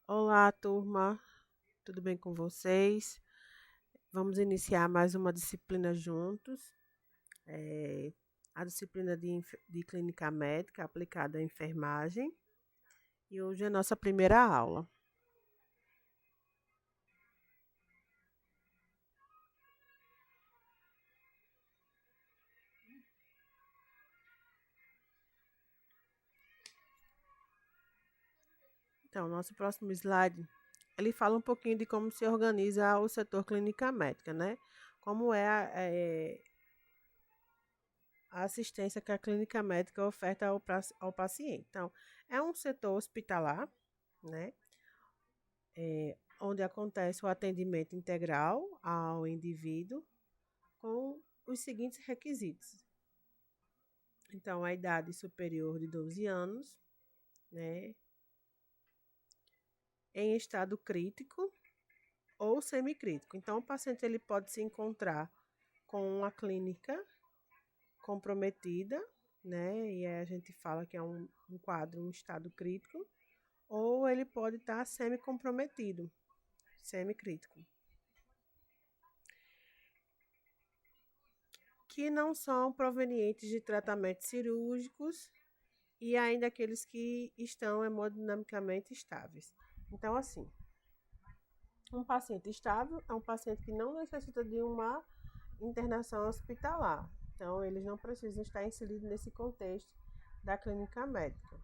Olá, turma, tudo bem com vocês? Vamos iniciar mais uma disciplina juntos, é, a disciplina de clínica médica aplicada à enfermagem, e hoje é a nossa primeira aula. Então, nosso próximo slide, ele fala um pouquinho de como se organiza o setor clínica médica, né? Como é a assistência que a clínica médica oferta ao paciente. Então, é um setor hospitalar, né? Onde acontece o atendimento integral ao indivíduo com os seguintes requisitos. Então, a idade superior de 12 anos, né, em estado crítico ou semicrítico. Então, o paciente ele pode se encontrar com uma clínica comprometida, né, e aí a gente fala que é um quadro, um estado crítico, ou ele pode estar semi-comprometido, semicrítico. Que não são provenientes de tratamentos cirúrgicos e ainda aqueles que estão hemodinamicamente estáveis. Então, assim, um paciente estável é um paciente que não necessita de uma internação hospitalar. Então, eles não precisam estar inseridos nesse contexto da clínica médica.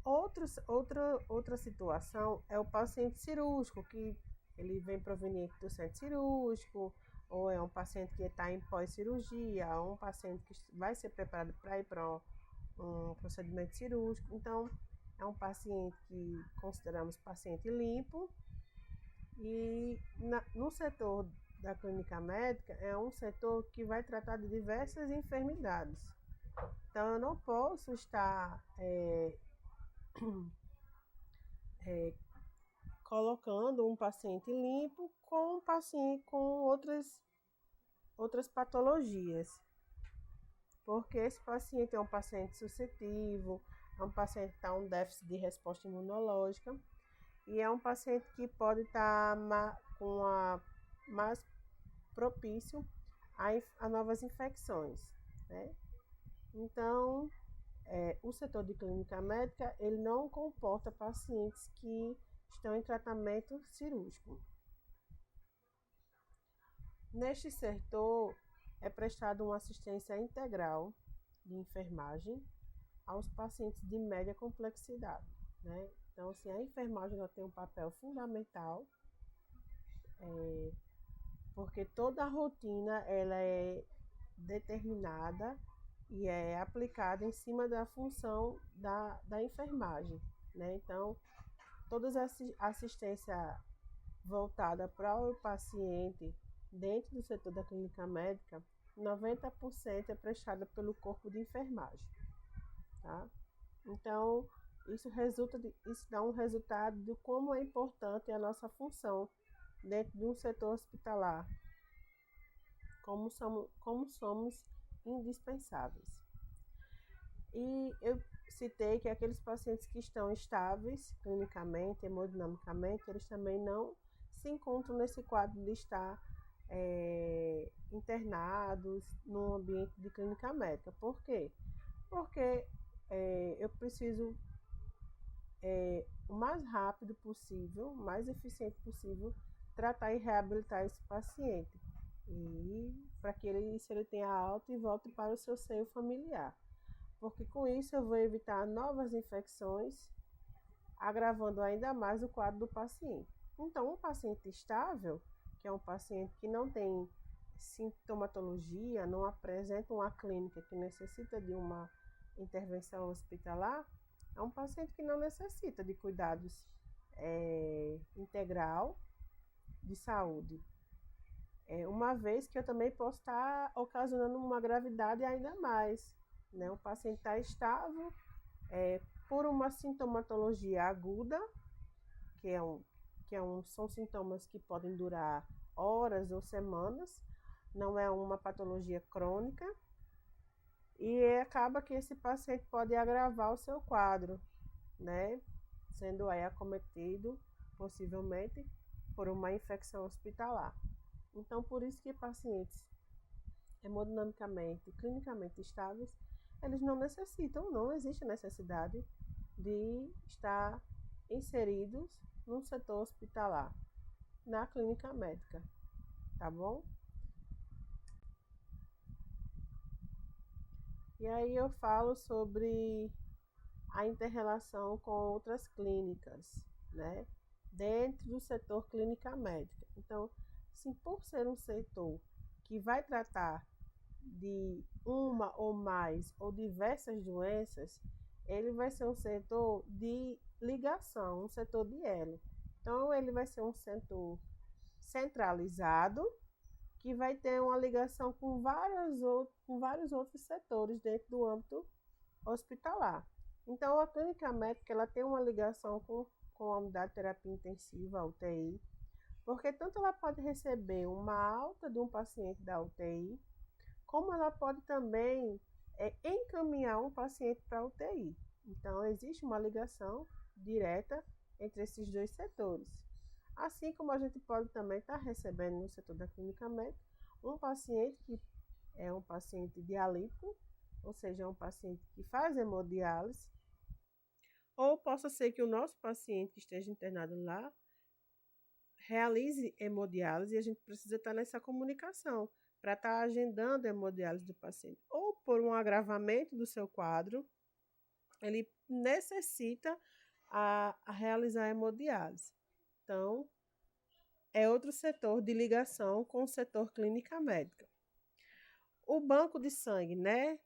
Outra situação é o paciente cirúrgico, que ele vem proveniente do centro cirúrgico, ou é um paciente que está em pós-cirurgia, ou um paciente que vai ser preparado para ir para um procedimento cirúrgico. Então, é um paciente que consideramos paciente limpo e no setor da clínica médica é um setor que vai tratar de diversas enfermidades. Então, eu não posso estar colocando um paciente limpo com um paciente com outras patologias, porque esse paciente é um paciente suscetível, é um paciente que está com um déficit de resposta imunológica e é um paciente que pode estar mais propício a novas infecções, né? Então, o setor de clínica médica, ele não comporta pacientes que estão em tratamento cirúrgico. Neste setor, é prestada uma assistência integral de enfermagem aos pacientes de média complexidade, né? Então, assim, a enfermagem ela tem um papel fundamental, porque toda a rotina ela é determinada e é aplicada em cima da função da enfermagem, né? Então, toda a assistência voltada para o paciente dentro do setor da clínica médica, 90% é prestada pelo corpo de enfermagem, tá? Então, isso dá um resultado de como é importante a nossa função dentro de um setor hospitalar, como somos indispensáveis. E eu citei que aqueles pacientes que estão estáveis clinicamente, hemodinamicamente, eles também não se encontram nesse quadro de estar internados no ambiente de clínica médica. Por quê? Porque eu preciso, o mais rápido possível, o mais eficiente possível, tratar e reabilitar esse paciente. E para que se ele tenha alta e volte para o seu seio familiar. Porque com isso eu vou evitar novas infecções, agravando ainda mais o quadro do paciente. Então, um paciente estável, que é um paciente que não tem sintomatologia, não apresenta uma clínica que necessita de uma intervenção hospitalar, é um paciente que não necessita de cuidados integral de saúde. Uma vez que eu também posso estar ocasionando uma gravidade ainda mais, né? O paciente está estável por uma sintomatologia aguda, que são sintomas que podem durar horas ou semanas, não é uma patologia crônica, e acaba que esse paciente pode agravar o seu quadro, né? sendo aí acometido, possivelmente, por uma infecção hospitalar. Então, por isso que pacientes hemodinamicamente e clinicamente estáveis, eles não existe necessidade de estar inseridos no setor hospitalar, na clínica médica, tá bom? E aí eu falo sobre a inter-relação com outras clínicas, né? Dentro do setor clínica médica. Então, sim, por ser um setor que vai tratar de uma ou mais ou diversas doenças, ele vai ser um setor de ligação, um setor de elo. Então, ele vai ser um setor centralizado que vai ter uma ligação com vários outros setores dentro do âmbito hospitalar. Então, a clínica médica ela tem uma ligação com a unidade de terapia intensiva, a UTI, porque tanto ela pode receber uma alta de um paciente da UTI, como ela pode também encaminhar um paciente para a UTI. Então, existe uma ligação direta entre esses dois setores. Assim como a gente pode também estar recebendo no setor da clínica médica um paciente que é um paciente dialítico, ou seja, um paciente que faz hemodiálise, ou possa ser que o nosso paciente que esteja internado lá realize hemodiálise e a gente precisa estar nessa comunicação para estar agendando a hemodiálise do paciente. Ou por um agravamento do seu quadro, ele necessita a realizar a hemodiálise. Então, é outro setor de ligação com o setor clínica médica. O banco de sangue, né?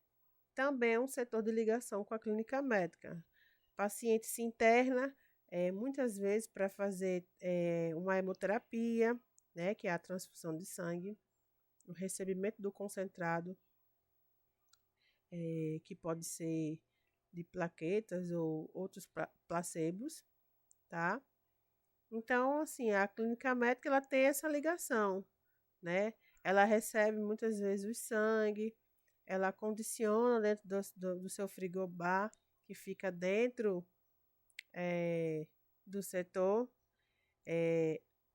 Também é um setor de ligação com a clínica médica. O paciente se interna muitas vezes para fazer uma hemoterapia, né? Que é a transfusão de sangue, o recebimento do concentrado, que pode ser de plaquetas ou outros placebos, tá? Então, assim, a clínica médica ela tem essa ligação, né? Ela recebe muitas vezes o sangue, ela condiciona dentro do seu frigobar, que fica dentro do setor,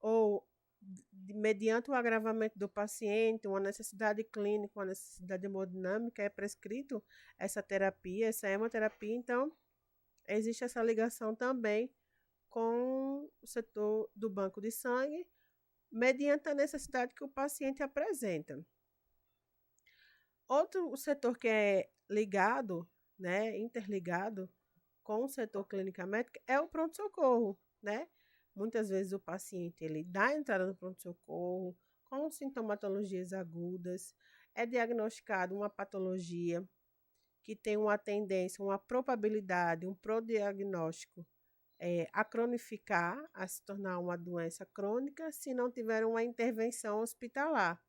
ou mediante o agravamento do paciente, uma necessidade clínica, uma necessidade hemodinâmica, é prescrito essa terapia, essa hemoterapia. Então, existe essa ligação também com o setor do banco de sangue, mediante a necessidade que o paciente apresenta. Outro setor que é ligado, né, interligado com o setor clínica médica é o pronto-socorro, né? Muitas vezes o paciente ele dá entrada no pronto-socorro com sintomatologias agudas, é diagnosticado uma patologia que tem uma tendência, uma probabilidade, um prodiagnóstico a cronificar, a se tornar uma doença crônica, se não tiver uma intervenção hospitalar,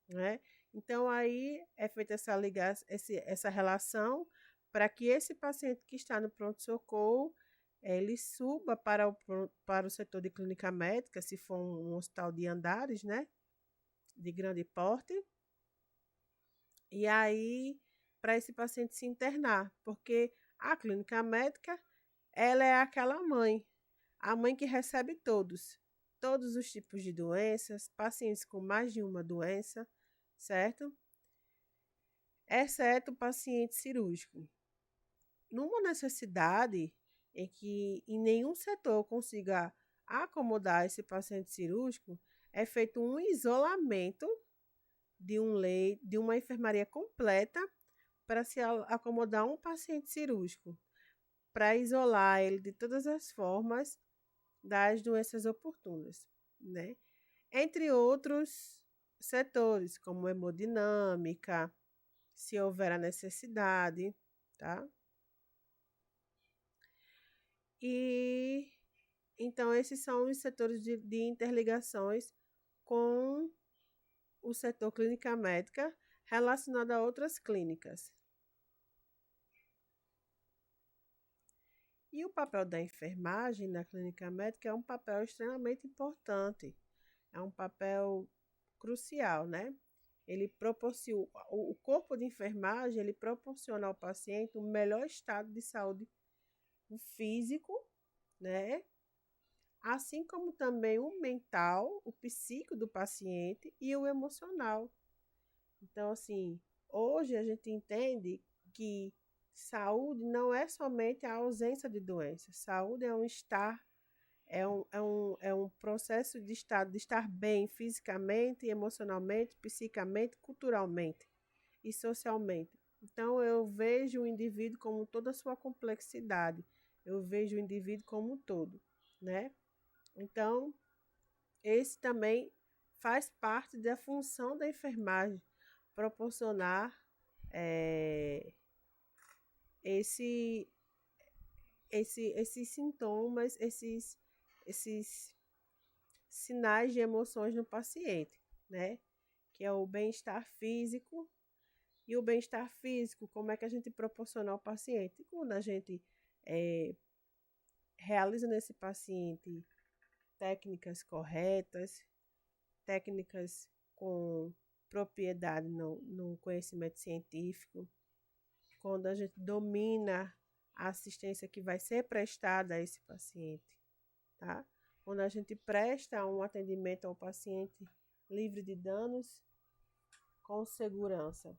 né? Então, aí é feita essa relação para que esse paciente que está no pronto-socorro, ele suba para o setor de clínica médica, se for um hospital de andares, né? De grande porte. E aí, para esse paciente se internar, porque a clínica médica, ela é aquela mãe, a mãe que recebe todos os tipos de doenças, pacientes com mais de uma doença, certo? Exceto o paciente cirúrgico. Numa necessidade em que em nenhum setor consiga acomodar esse paciente cirúrgico, é feito um isolamento de um leito, de uma enfermaria completa para se acomodar um paciente cirúrgico, para isolar ele de todas as formas das doenças oportunas, né? Entre outros setores, como hemodinâmica, se houver a necessidade, tá? E então esses são os setores de interligações com o setor clínica médica relacionado a outras clínicas. E o papel da enfermagem na clínica médica é um papel extremamente importante, é um papel crucial, né? Ele proporciona, o corpo de enfermagem, ele proporciona ao paciente um melhor estado de saúde físico né? Assim como também o mental, o psíquico do paciente e o emocional. Então, assim, hoje a gente entende que saúde não é somente a ausência de doença. Saúde é um estar, é um processo de estado, de estar bem fisicamente, emocionalmente, psicamente, culturalmente e socialmente. Então, eu vejo o indivíduo como toda a sua complexidade. Eu vejo o indivíduo como um todo, né? Então, esse também faz parte da função da enfermagem, proporcionar é, esse, esses sintomas, esses sinais de emoções no paciente, né? Que é o bem-estar físico. E o bem-estar físico, como é que a gente proporciona ao paciente? Quando a gente é, realiza nesse paciente técnicas corretas, técnicas com propriedade no conhecimento científico, quando a gente domina a assistência que vai ser prestada a esse paciente, tá? Quando a gente presta um atendimento ao paciente livre de danos, com segurança.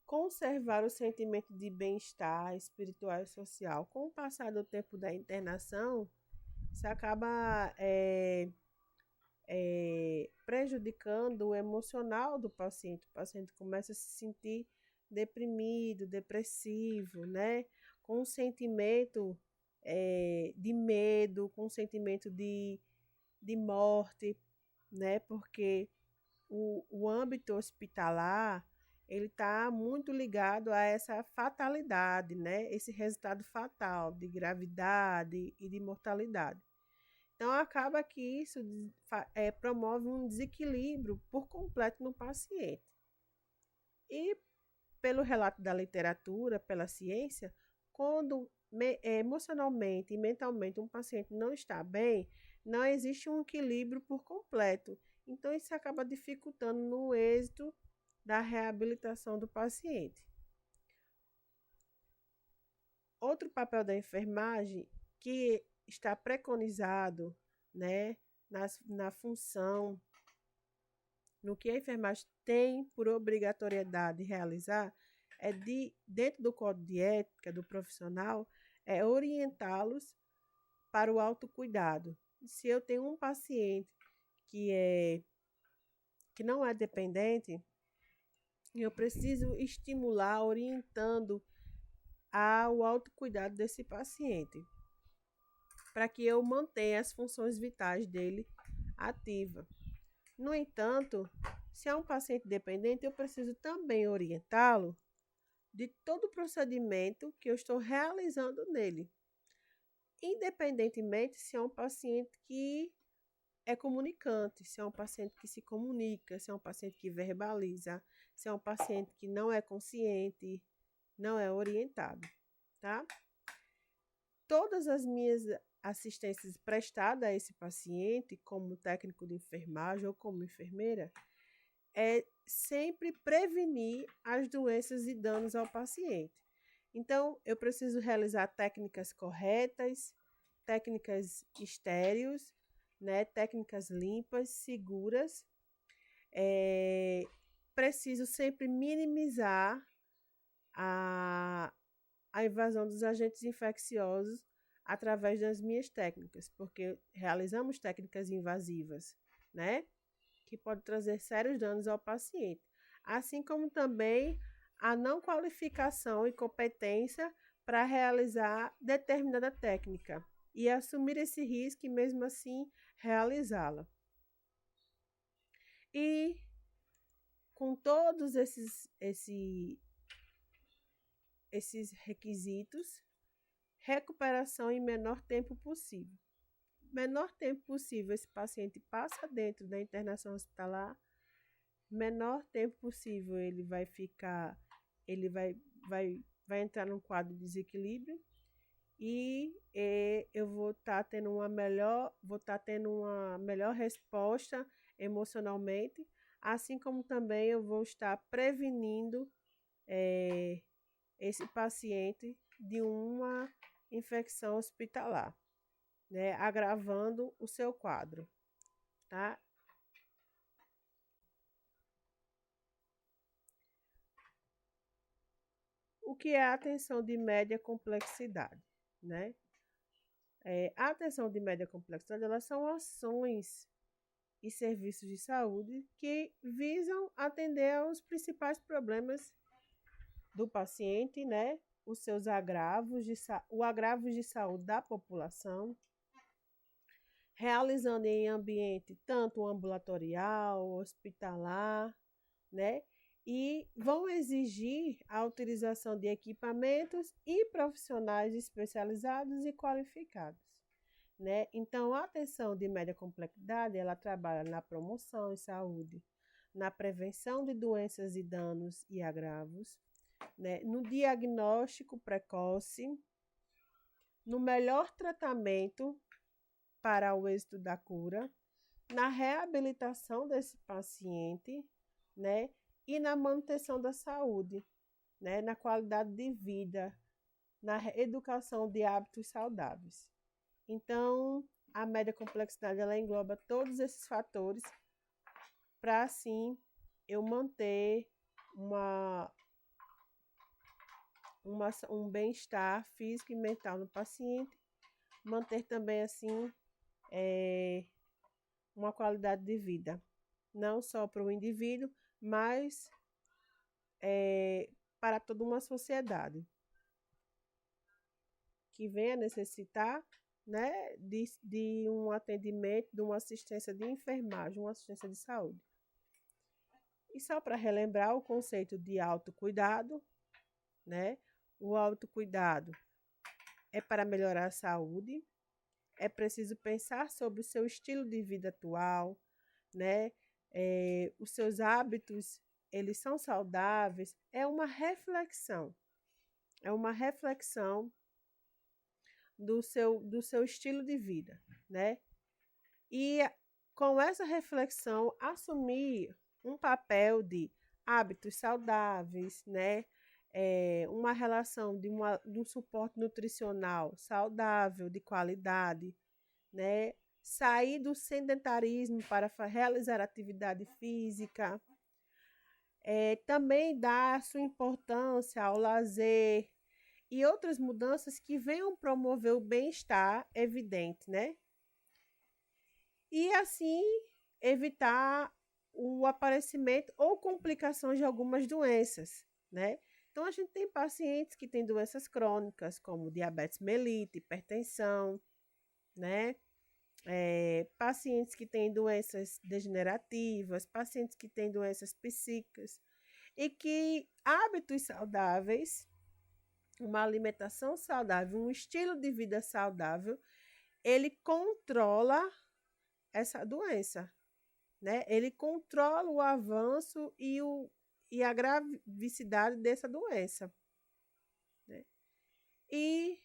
Conservar o sentimento de bem-estar espiritual e social. Com o passar do tempo da internação, isso acaba prejudicando o emocional do paciente. O paciente começa a se sentir deprimido, depressivo, né? Com um sentimento de medo, com um sentimento de morte, né? Porque o âmbito hospitalar ele está muito ligado a essa fatalidade, né? Esse resultado fatal de gravidade e de mortalidade. Então, acaba que isso promove um desequilíbrio por completo no paciente. E, pelo relato da literatura, pela ciência, quando emocionalmente e mentalmente um paciente não está bem, não existe um equilíbrio por completo. Então, isso acaba dificultando no êxito da reabilitação do paciente. Outro papel da enfermagem que está preconizado, né, na função, no que a enfermagem tem por obrigatoriedade realizar, dentro do código de ética do profissional, é orientá-los para o autocuidado. Se eu tenho um paciente que não é dependente, eu preciso estimular, orientando ao autocuidado desse paciente, para que eu mantenha as funções vitais dele ativas. No entanto, se é um paciente dependente, eu preciso também orientá-lo de todo o procedimento que eu estou realizando nele, independentemente se é um paciente que é comunicante, se é um paciente que se comunica, se é um paciente que verbaliza, se é um paciente que não é consciente, não é orientado, tá? Todas as minhas assistências prestadas a esse paciente, como técnico de enfermagem ou como enfermeira, é sempre prevenir as doenças e danos ao paciente. Então, eu preciso realizar técnicas corretas, técnicas estéreis, né, técnicas limpas, seguras. Preciso sempre minimizar a invasão dos agentes infecciosos através das minhas técnicas, porque realizamos técnicas invasivas, né? Que pode trazer sérios danos ao paciente, assim como também a não qualificação e competência para realizar determinada técnica e assumir esse risco e mesmo assim realizá-la. E com todos esses requisitos, recuperação em menor tempo possível. Menor tempo possível esse paciente passa dentro da internação hospitalar, menor tempo possível ele vai ficar, ele vai entrar num quadro de desequilíbrio e eu vou estar tendo uma melhor resposta emocionalmente, assim como também eu vou estar prevenindo esse paciente de uma infecção hospitalar, né, agravando o seu quadro, tá? O que é a atenção de média complexidade, né? A atenção de média complexidade, elas são ações e serviços de saúde que visam atender aos principais problemas do paciente, né? Os seus agravos o agravos de saúde da população, realizando em ambiente tanto ambulatorial, hospitalar, né? E vão exigir a utilização de equipamentos e profissionais especializados e qualificados, né? Então, a atenção de média complexidade, ela trabalha na promoção em saúde, na prevenção de doenças e danos e agravos, né? No diagnóstico precoce, no melhor tratamento para o êxito da cura, na reabilitação desse paciente, né? E na manutenção da saúde, né? Na qualidade de vida, na educação de hábitos saudáveis. Então, a média complexidade, ela engloba todos esses fatores para, assim, eu manter um bem-estar físico e mental no paciente, manter também, assim, uma qualidade de vida, não só para o indivíduo, mas para toda uma sociedade que venha necessitar, né, de um atendimento, de uma assistência de enfermagem, uma assistência de saúde. E só para relembrar o conceito de autocuidado, né? O autocuidado é para melhorar a saúde, é preciso pensar sobre o seu estilo de vida atual, né? Os seus hábitos, eles são saudáveis, é uma reflexão do seu estilo de vida, né? E com essa reflexão, assumir um papel de hábitos saudáveis, né? Uma relação de um suporte nutricional saudável, de qualidade, né? Sair do sedentarismo para realizar atividade física, também dar sua importância ao lazer e outras mudanças que venham promover o bem-estar evidente, né? E assim evitar o aparecimento ou complicações de algumas doenças, né? Então, a gente tem pacientes que têm doenças crônicas, como diabetes mellitus, hipertensão, né? Pacientes que têm doenças degenerativas, pacientes que têm doenças psíquicas, e que hábitos saudáveis, uma alimentação saudável, um estilo de vida saudável, ele controla essa doença, né? Ele controla o avanço e a gravicidade dessa doença, né? E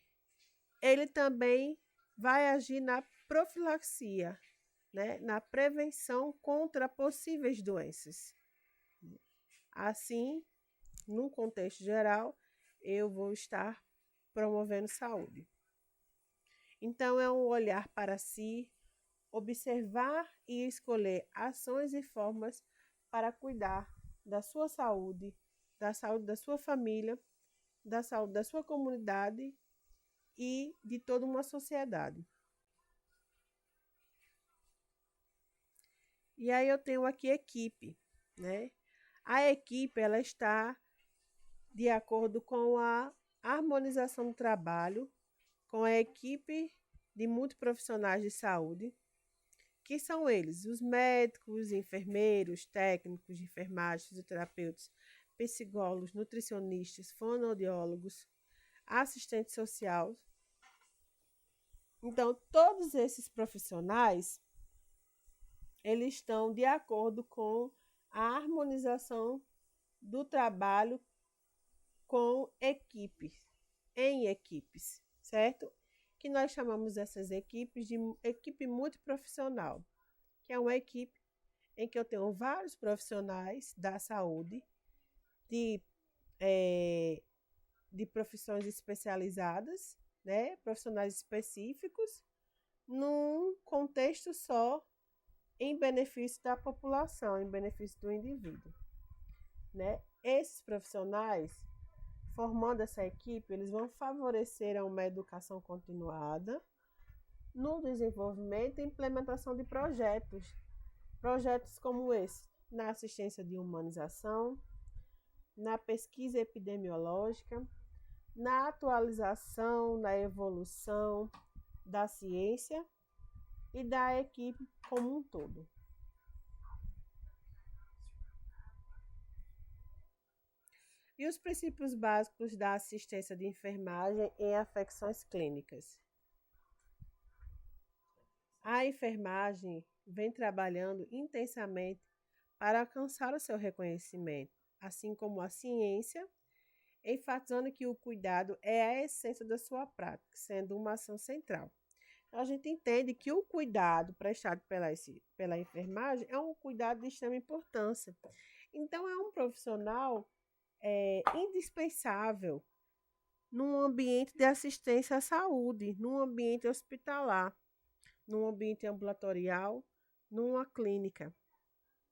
ele também vai agir na profilaxia, né? Na prevenção contra possíveis doenças. Assim, num contexto geral, eu vou estar promovendo saúde. Então, é um olhar para si, observar e escolher ações e formas para cuidar da sua saúde da sua família, da saúde da sua comunidade e de toda uma sociedade. E aí eu tenho aqui equipe, né? A equipe, ela está de acordo com a harmonização do trabalho, com a equipe de multiprofissionais de saúde, que são eles, os médicos, enfermeiros, técnicos de enfermagem, fisioterapeutas, psicólogos, nutricionistas, fonoaudiólogos, assistentes sociais. Então, todos esses profissionais, eles estão de acordo com a harmonização do trabalho com equipes, em equipes, certo? Que nós chamamos essas equipes de equipe multiprofissional, que é uma equipe em que eu tenho vários profissionais da saúde, de profissões especializadas, né, profissionais específicos, num contexto só, em benefício da população, em benefício do indivíduo, né? Esses profissionais, formando essa equipe, eles vão favorecer uma educação continuada no desenvolvimento e implementação de projetos como esse, na assistência de humanização, na pesquisa epidemiológica, na atualização, na evolução da ciência e da equipe como um todo. E os princípios básicos da assistência de enfermagem em afecções clínicas. A enfermagem vem trabalhando intensamente para alcançar o seu reconhecimento, assim como a ciência, enfatizando que o cuidado é a essência da sua prática, sendo uma ação central. Então, a gente entende que o cuidado prestado pela enfermagem é um cuidado de extrema importância. Então, é um profissional indispensável num ambiente de assistência à saúde, num ambiente hospitalar, num ambiente ambulatorial, numa clínica.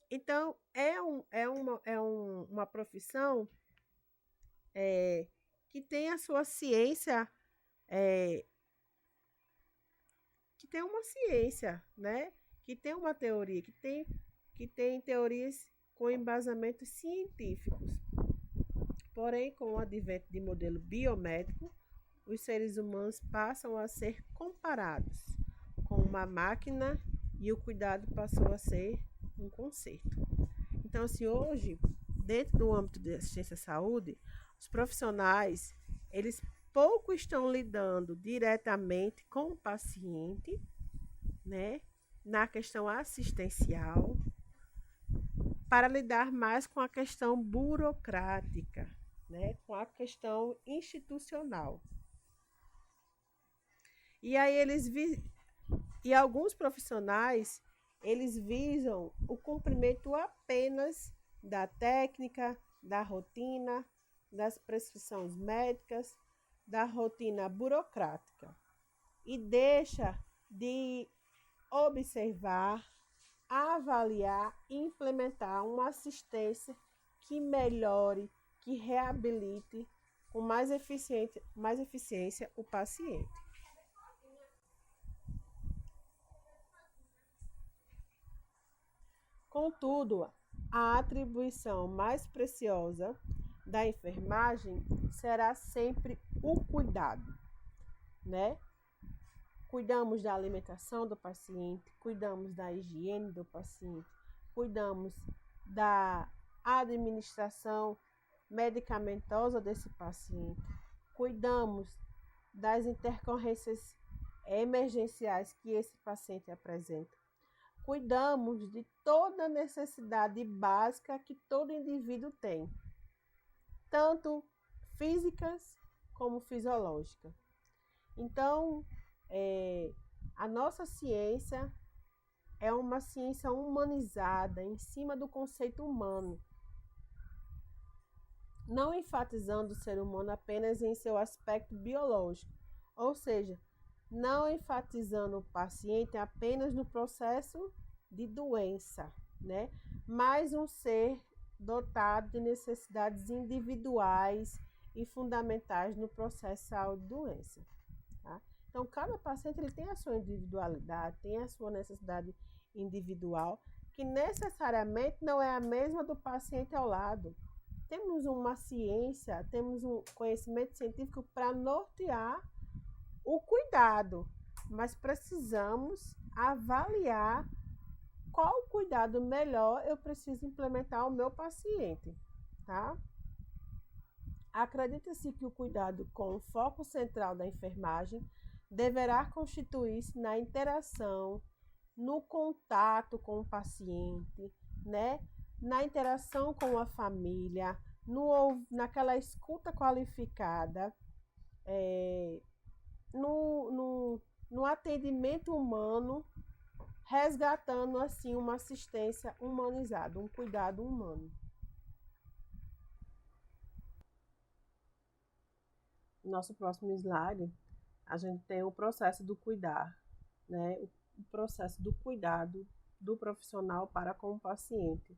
Então, uma profissão que tem a sua ciência, que tem uma ciência, né? Que tem uma teoria, que tem teorias com embasamentos científicos. Porém, com o advento de modelo biomédico, os seres humanos passam a ser comparados com uma máquina e o cuidado passou a ser um conceito. Então, assim, hoje, dentro do âmbito da assistência à saúde, os profissionais, eles pouco estão lidando diretamente com o paciente, né, na questão assistencial, para lidar mais com a questão burocrática, né, com a questão institucional. E aí e alguns profissionais, eles visam o cumprimento apenas da técnica, da rotina, das prescrições médicas, da rotina burocrática e deixa de observar, avaliar e implementar uma assistência que melhore, que reabilite com mais eficiência o paciente. Contudo, a atribuição mais preciosa da enfermagem será sempre o cuidado, né? Cuidamos da alimentação do paciente, cuidamos da higiene do paciente, cuidamos da administração medicamentosa desse paciente, cuidamos das intercorrências emergenciais que esse paciente apresenta. Cuidamos de toda necessidade básica que todo indivíduo tem, tanto físicas como fisiológicas. Então, a nossa ciência é uma ciência humanizada, em cima do conceito humano, não enfatizando o ser humano apenas em seu aspecto biológico, ou seja, não enfatizando o paciente apenas no processo de doença, né? Mas um ser dotado de necessidades individuais e fundamentais no processo de saúde-doença. Tá? Então, cada paciente ele tem a sua individualidade, tem a sua necessidade individual, que necessariamente não é a mesma do paciente ao lado. Temos uma ciência, temos um conhecimento científico para nortear o cuidado, mas precisamos avaliar qual cuidado melhor eu preciso implementar ao meu paciente, tá? Acredita-se que o cuidado com o foco central da enfermagem deverá constituir-se na interação, no contato com o paciente, né? Na interação com a família, naquela escuta qualificada, no atendimento humano, resgatando assim uma assistência humanizada, um cuidado humano. Nosso próximo slide a gente tem o processo do cuidar, né? O processo do cuidado do profissional para com o paciente.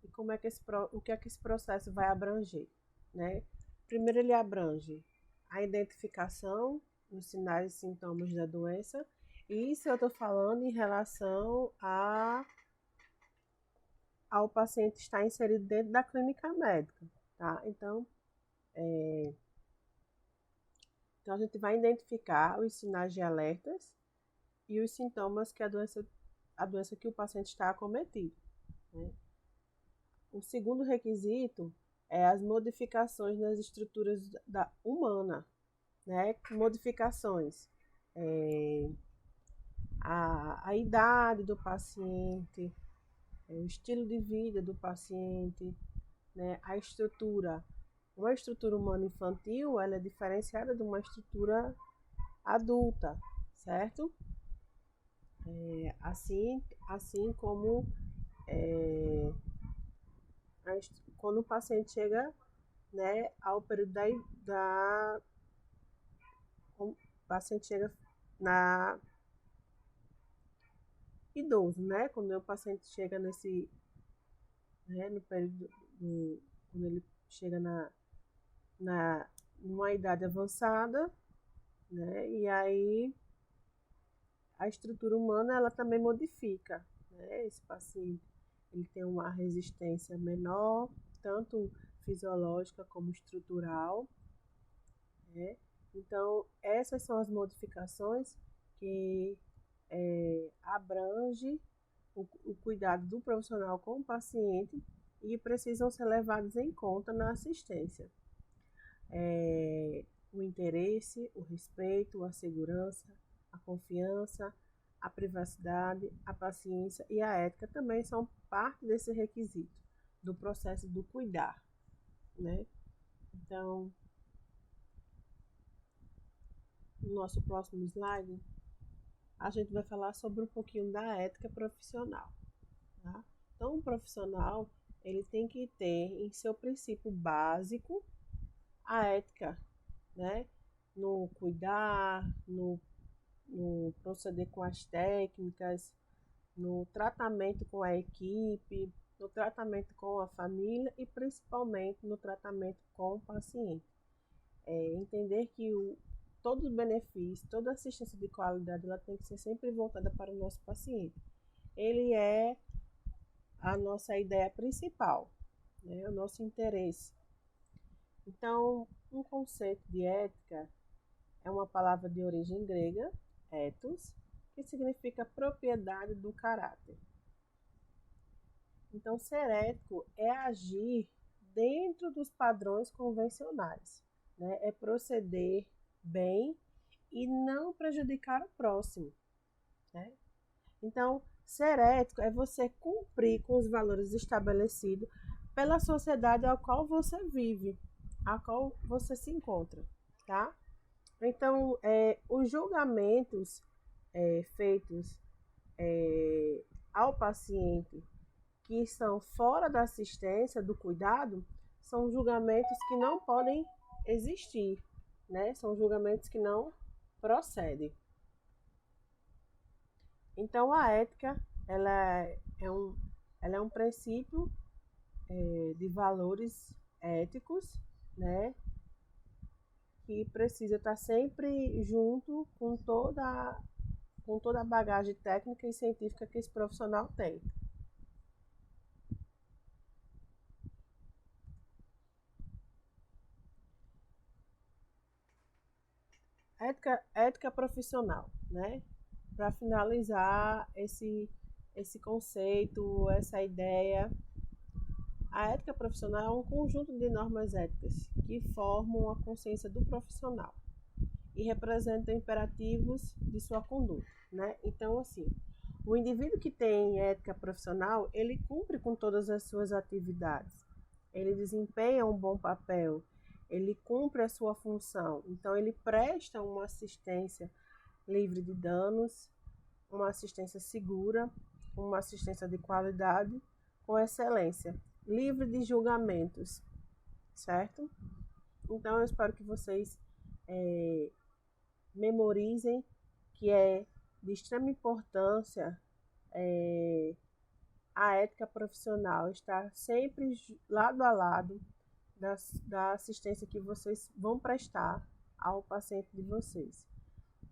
E como é que o que é que esse processo vai abranger, né? Primeiro ele abrange a identificação dos sinais e sintomas da doença. E isso eu estou falando em relação ao paciente estar inserido dentro da clínica médica, tá? Então a gente vai identificar os sinais de alertas e os sintomas que a doença que o paciente está acometido, né? O segundo requisito é as modificações nas estruturas humana, né? Modificações, a idade do paciente, o estilo de vida do paciente, né? A estrutura. Uma estrutura humana infantil, ela é diferenciada de uma estrutura adulta, certo? Assim como quando o paciente chega, né, ao período o paciente chega na idoso, né? Quando o paciente chega no período quando ele chega numa idade avançada, né? E aí a estrutura humana ela também modifica, né? Esse paciente ele tem uma resistência menor, tanto fisiológica como estrutural, né? Então essas são as modificações que abrange o cuidado do profissional com o paciente e precisam ser levados em conta na assistência. O interesse, o respeito, a segurança, a confiança, a privacidade, a paciência e a ética também são parte desse requisito do processo do cuidar, né? Então, no nosso próximo slide, a gente vai falar sobre um pouquinho da ética profissional, tá? Então, o profissional, ele tem que ter em seu princípio básico a ética, né? No cuidar, no proceder com as técnicas, no tratamento com a equipe, no tratamento com a família e principalmente no tratamento com o paciente. Entender que todos os benefícios, toda assistência de qualidade, ela tem que ser sempre voltada para o nosso paciente. Ele é a nossa ideia principal, né? O nosso interesse. Então, um conceito de ética é uma palavra de origem grega, ethos, que significa propriedade do caráter. Então, ser ético é agir dentro dos padrões convencionais, né? É proceder bem e não prejudicar o próximo, né? Então, ser ético é você cumprir com os valores estabelecidos pela sociedade a qual você vive, a qual você se encontra, tá? Então, os julgamentos feitos ao paciente que são fora da assistência, do cuidado, são julgamentos que não podem existir, né? São julgamentos que não procedem. Então, a ética, ela é um princípio de valores éticos, né? Que precisa estar sempre junto com toda a bagagem técnica e científica que esse profissional tem. Ética profissional, né? Para finalizar esse conceito, essa ideia, a ética profissional é um conjunto de normas éticas que formam a consciência do profissional e representam imperativos de sua conduta, né? Então, assim, o indivíduo que tem ética profissional, ele cumpre com todas as suas atividades, ele desempenha um bom papel, ele cumpre a sua função, então ele presta uma assistência livre de danos, uma assistência segura, uma assistência de qualidade, com excelência, livre de julgamentos, certo? Então eu espero que vocês Memorizem que é de extrema importância a ética profissional estar sempre lado a lado da assistência que vocês vão prestar ao paciente de vocês.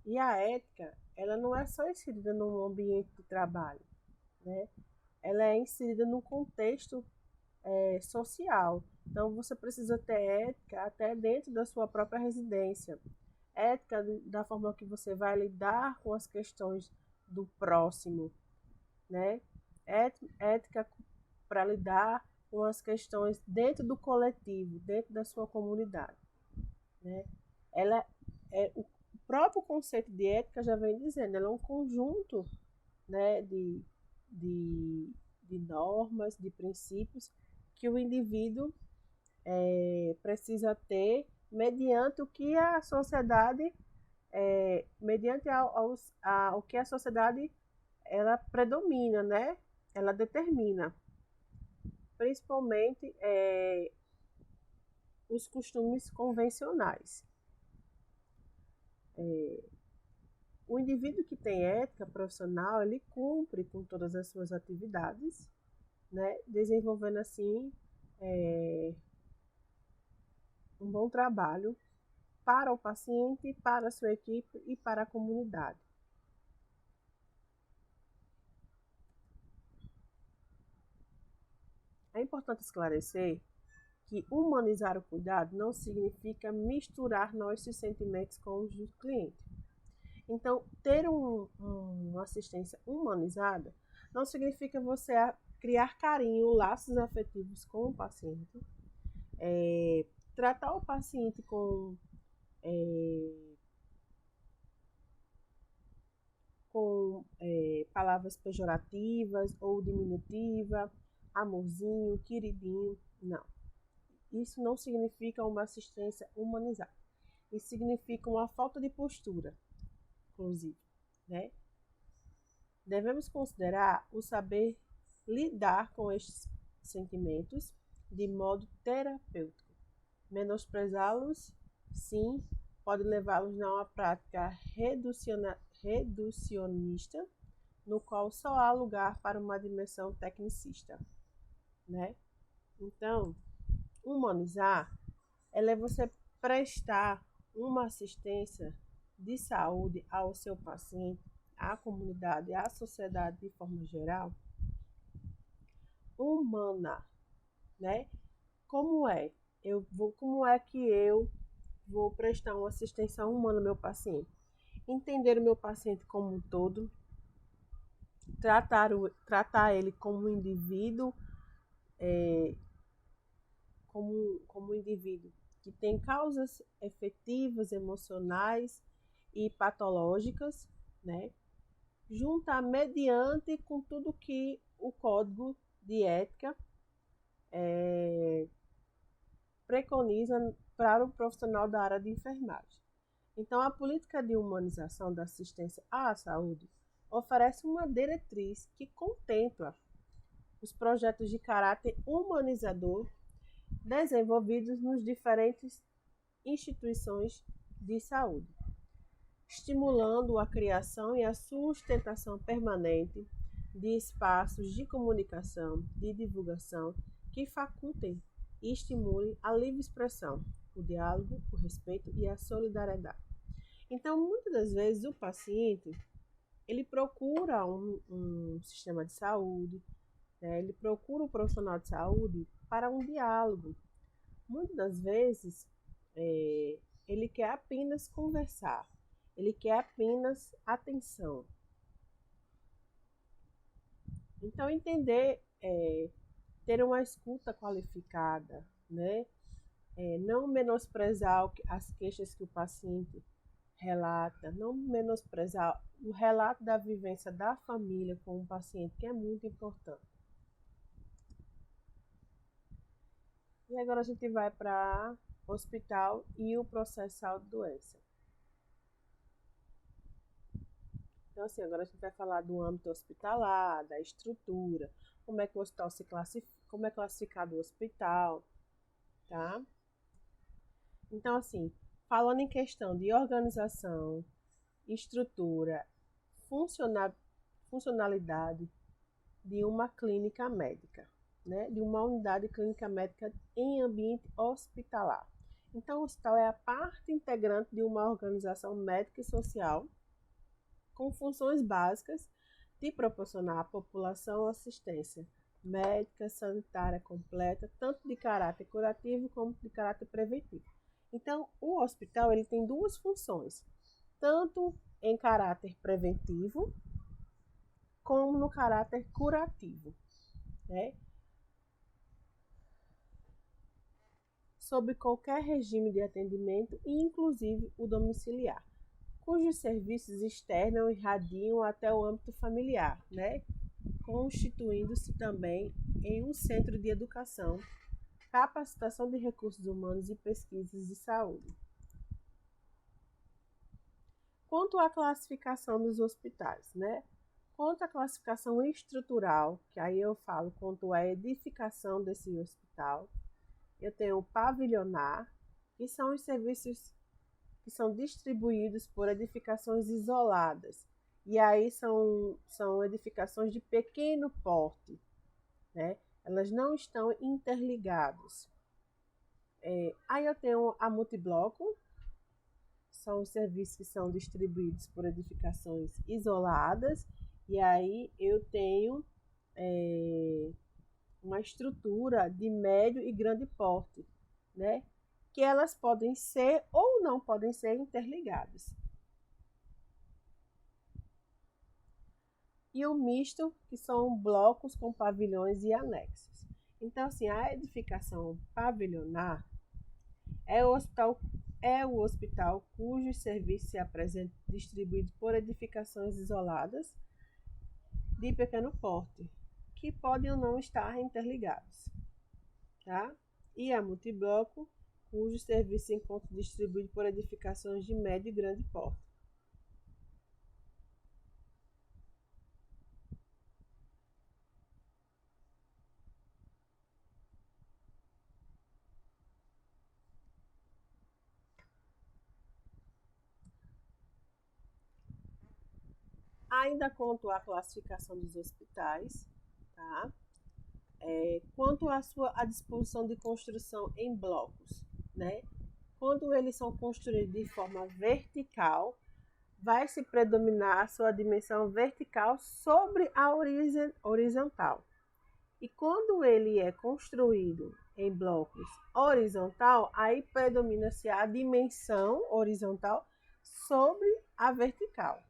E a ética, ela não é só inserida no ambiente de trabalho, né? Ela é inserida no contexto social. Então, você precisa ter ética até dentro da sua própria residência. Ética da forma que você vai lidar com as questões do próximo, né? Ética para lidar com as questões dentro do coletivo, dentro da sua comunidade, né? Ela o próprio conceito de ética já vem dizendo, ela é um conjunto, né, de normas, de princípios que o indivíduo precisa ter mediante o que a sociedade, mediante o que a sociedade ela predomina, né? Ela determina, principalmente os costumes convencionais. O indivíduo que tem ética profissional, ele cumpre com todas as suas atividades, né? Desenvolvendo assim um bom trabalho para o paciente, para a sua equipe e para a comunidade. É importante esclarecer que humanizar o cuidado não significa misturar nossos sentimentos com os do cliente. Então, ter uma assistência humanizada não significa você criar carinho, laços afetivos com o paciente, tratar o paciente com palavras pejorativas ou diminutiva, amorzinho, queridinho. Não. Isso não significa uma assistência humanizada. Isso significa uma falta de postura, inclusive, né? Devemos considerar o saber lidar com estes sentimentos de modo terapêutico. Menosprezá-los, sim, pode levá-los a uma prática reducionista, no qual só há lugar para uma dimensão tecnicista, né? Então, humanizar é você prestar uma assistência de saúde ao seu paciente, à comunidade, à sociedade de forma geral, humana, né? Como é que eu vou prestar uma assistência humana ao meu paciente? Entender o meu paciente como um todo, tratar ele como um indivíduo, como um indivíduo que tem causas efetivas, emocionais e patológicas, né? Juntar mediante com tudo que o Código de Ética preconiza para o profissional da área de enfermagem. Então, a política de humanização da assistência à saúde oferece uma diretriz que contempla os projetos de caráter humanizador desenvolvidos nos diferentes instituições de saúde, estimulando a criação e a sustentação permanente de espaços de comunicação, de divulgação que facultem e estimulem a livre expressão, o diálogo, o respeito e a solidariedade. Então, muitas das vezes o paciente ele procura um sistema de saúde, né? Ele procura um profissional de saúde para um diálogo. Muitas das vezes ele quer apenas conversar, ele quer apenas atenção. Então, entender, ter uma escuta qualificada, né? Não menosprezar as queixas que o paciente relata, não menosprezar o relato da vivência da família com o paciente, que é muito importante. E agora a gente vai para o hospital e o processal de doença. Então, assim, agora a gente vai falar do âmbito hospitalar, da estrutura, como é que o hospital se classifica, como é classificado o hospital, tá? Então, assim, falando em questão de organização, estrutura, funcionalidade de uma clínica médica, né? De uma unidade clínica médica em ambiente hospitalar. Então, o hospital é a parte integrante de uma organização médica e social com funções básicas de proporcionar à população assistência médica, sanitária completa, tanto de caráter curativo como de caráter preventivo. Então, o hospital ele tem duas funções, tanto em caráter preventivo, como no caráter curativo, né? Sob qualquer regime de atendimento, inclusive o domiciliar, cujos serviços externam e irradiam até o âmbito familiar, né? Constituindo-se também em um centro de educação, capacitação de recursos humanos e pesquisas de saúde. Quanto à classificação dos hospitais, né? Quanto à classificação estrutural, que aí eu falo quanto à edificação desse hospital, eu tenho o pavilionar, que são os serviços que são distribuídos por edificações isoladas. E aí são edificações de pequeno porte, né? Elas não estão interligadas. Aí eu tenho a multibloco, são os serviços que são distribuídos por edificações isoladas. E aí eu tenho uma estrutura de médio e grande porte, né? Que elas podem ser ou não podem ser interligadas. E o misto, que são blocos com pavilhões e anexos. Então, assim, a edificação pavilionar é o hospital cujos serviços se apresentam distribuídos por edificações isoladas de pequeno porte, que podem ou não estar interligados, tá? E a multibloco, cujos serviços se encontram distribuídos por edificações de médio e grande porte. Ainda quanto à classificação dos hospitais, tá? Quanto à sua disposição de construção em blocos, né? Quando eles são construídos de forma vertical, vai se predominar a sua dimensão vertical sobre a horizontal. E quando ele é construído em blocos horizontal, aí predomina-se a dimensão horizontal sobre a vertical,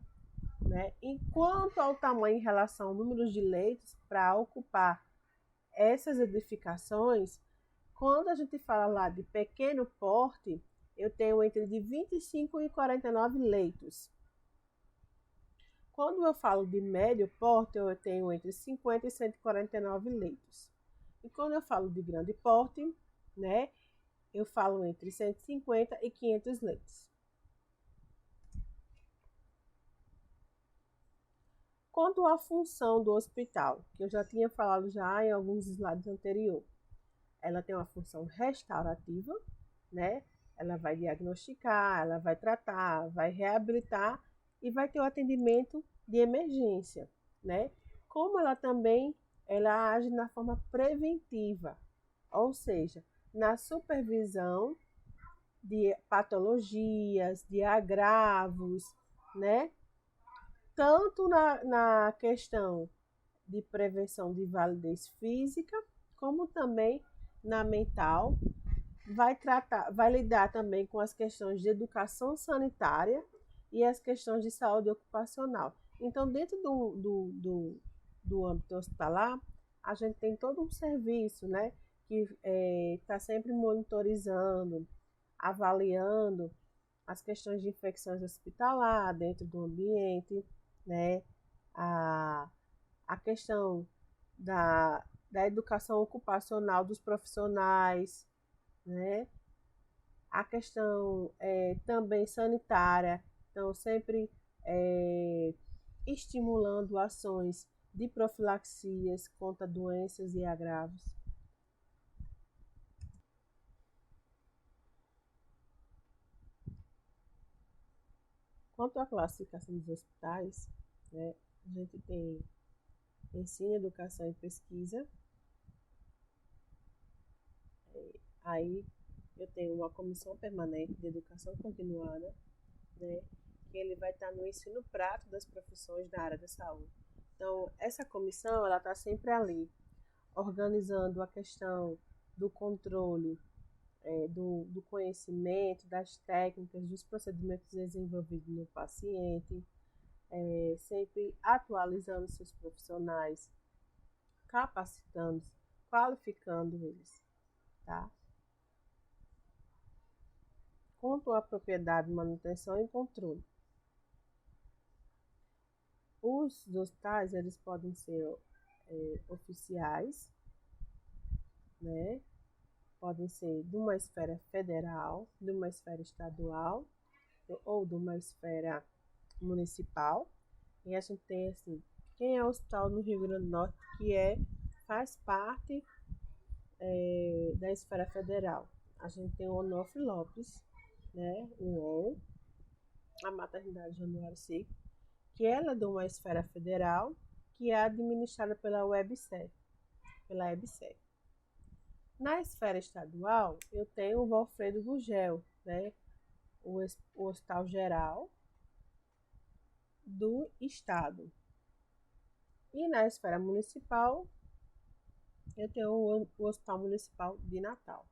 né? Enquanto ao tamanho em relação ao número de leitos para ocupar essas edificações, quando a gente fala lá de pequeno porte, eu tenho entre de 25 e 49 leitos. Quando eu falo de médio porte, eu tenho entre 50 e 149 leitos. E quando eu falo de grande porte, né, eu falo entre 150 e 500 leitos. Quanto à função do hospital, que eu já tinha falado já em alguns slides anteriores, ela tem uma função restaurativa, né? Ela vai diagnosticar, ela vai tratar, vai reabilitar e vai ter o atendimento de emergência, né? Como ela também age na forma preventiva, ou seja, na supervisão de patologias, de agravos, né? Tanto na questão de prevenção de validez física, como também na mental, vai lidar também com as questões de educação sanitária e as questões de saúde ocupacional. Então, dentro do âmbito hospitalar, a gente tem todo um serviço, né, que está sempre monitorizando, avaliando as questões de infecções hospitalar dentro do ambiente, né, a questão da educação ocupacional dos profissionais, né, a questão também sanitária, então sempre estimulando ações de profilaxias contra doenças e agravos. Quanto à classificação dos hospitais, né, a gente tem ensino, educação e pesquisa. Aí eu tenho uma comissão permanente de educação continuada, né, que ele vai estar no ensino prático das profissões da área da saúde. Então, essa comissão, ela está sempre ali, organizando a questão do controle, do conhecimento, das técnicas, dos procedimentos desenvolvidos no paciente, sempre atualizando seus profissionais, capacitando, qualificando eles, tá? Quanto à propriedade, manutenção e controle. Os hospitais, eles podem ser oficiais, né? Podem ser de uma esfera federal, de uma esfera estadual ou de uma esfera municipal. E a gente tem assim, quem é o hospital no Rio Grande do Norte que faz parte da esfera federal? A gente tem o Onofre Lopes, né? O ON, a maternidade Januário Seco, que ela é de uma esfera federal, que é administrada pela WebSec. Na esfera estadual, eu tenho o Valfredo Gugel, né? O Hospital Geral do Estado. E na esfera municipal, eu tenho o Hospital Municipal de Natal.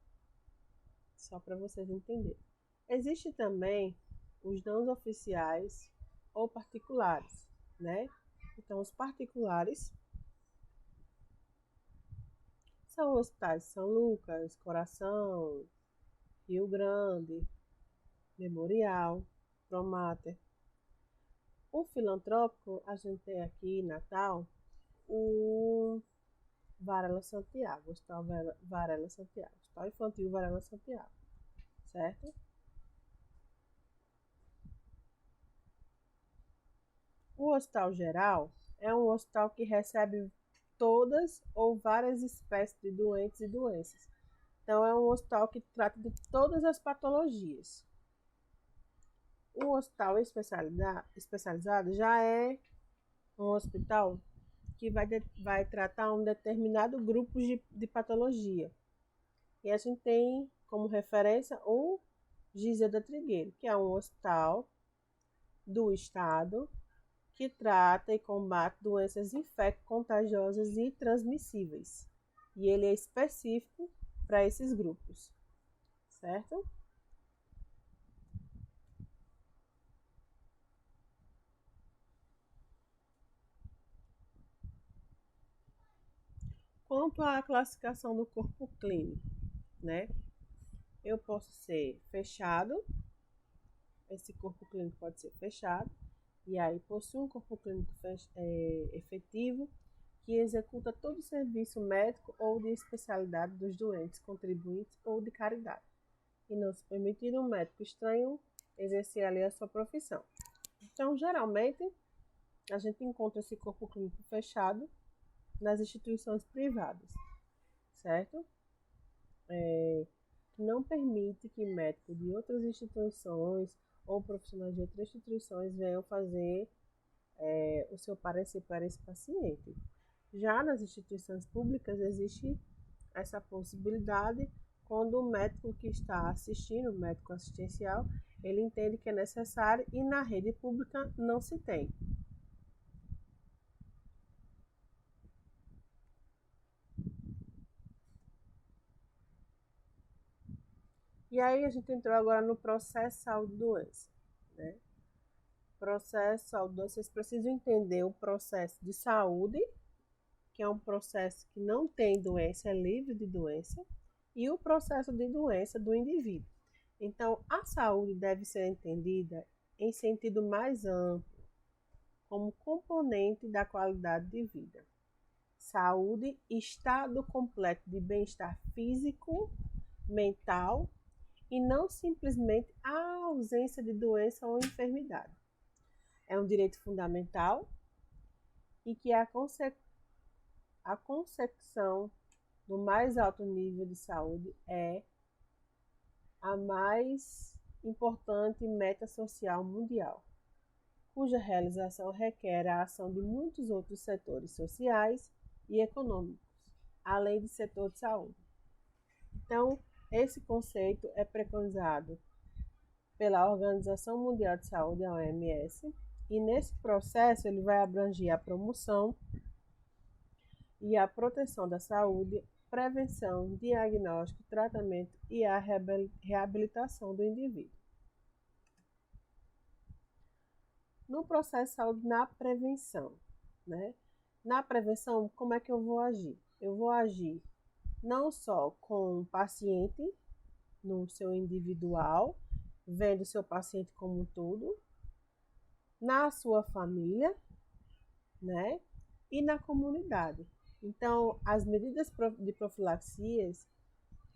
Só para vocês entenderem. Existe também os não oficiais ou particulares, né? Então, os particulares são hospitais São Lucas, Coração, Rio Grande, Memorial, Promater. O filantrópico, a gente tem aqui em Natal o Varela Santiago, o Hospital Varela Santiago, Hospital Infantil Varela Santiago, certo? O Hospital Geral é um hospital que recebe todas ou várias espécies de doentes e doenças. Então, é um hospital que trata de todas as patologias. O hospital especializado já é um hospital que vai tratar um determinado grupo de patologia. E a gente tem como referência o Gisela da Trigueiro, que é um hospital do estado que trata e combate doenças infecto-contagiosas e transmissíveis. E ele é específico para esses grupos, certo? Quanto à classificação do corpo clínico, né? Eu posso ser fechado, esse corpo clínico pode ser fechado, e aí possui um corpo clínico efetivo que executa todo o serviço médico ou de especialidade dos doentes, contribuintes ou de caridade, e não se permitir um médico estranho exercer ali a sua profissão. Então, geralmente, a gente encontra esse corpo clínico fechado nas instituições privadas, certo? Não permite que médicos de outras instituições ou profissionais de outras instituições venham fazer o seu parecer para esse paciente. Já nas instituições públicas existe essa possibilidade quando o médico que está assistindo, o médico assistencial, ele entende que é necessário e na rede pública não se tem. E aí a gente entrou agora no processo saúde-doença, né? Processo saúde-doença, vocês precisam entender o processo de saúde, que é um processo que não tem doença, é livre de doença, e o processo de doença do indivíduo. Então, a saúde deve ser entendida em sentido mais amplo, como componente da qualidade de vida. Saúde, estado completo de bem-estar físico, mental, e não simplesmente a ausência de doença ou enfermidade. É um direito fundamental e que a concepção do mais alto nível de saúde é a mais importante meta social mundial. cuja realização requer a ação de muitos outros setores sociais e econômicos, além do setor de saúde. Então, esse conceito é preconizado pela Organização Mundial de Saúde, a OMS, e nesse processo ele vai abranger a promoção e a proteção da saúde, prevenção, diagnóstico, tratamento e a reabilitação do indivíduo. No processo de saúde, na prevenção, né? Na prevenção, como é que eu vou agir? Eu vou agir não só com o paciente, no seu individual, vendo o seu paciente como um todo, na sua família, né? E na comunidade. Então, as medidas de profilaxias,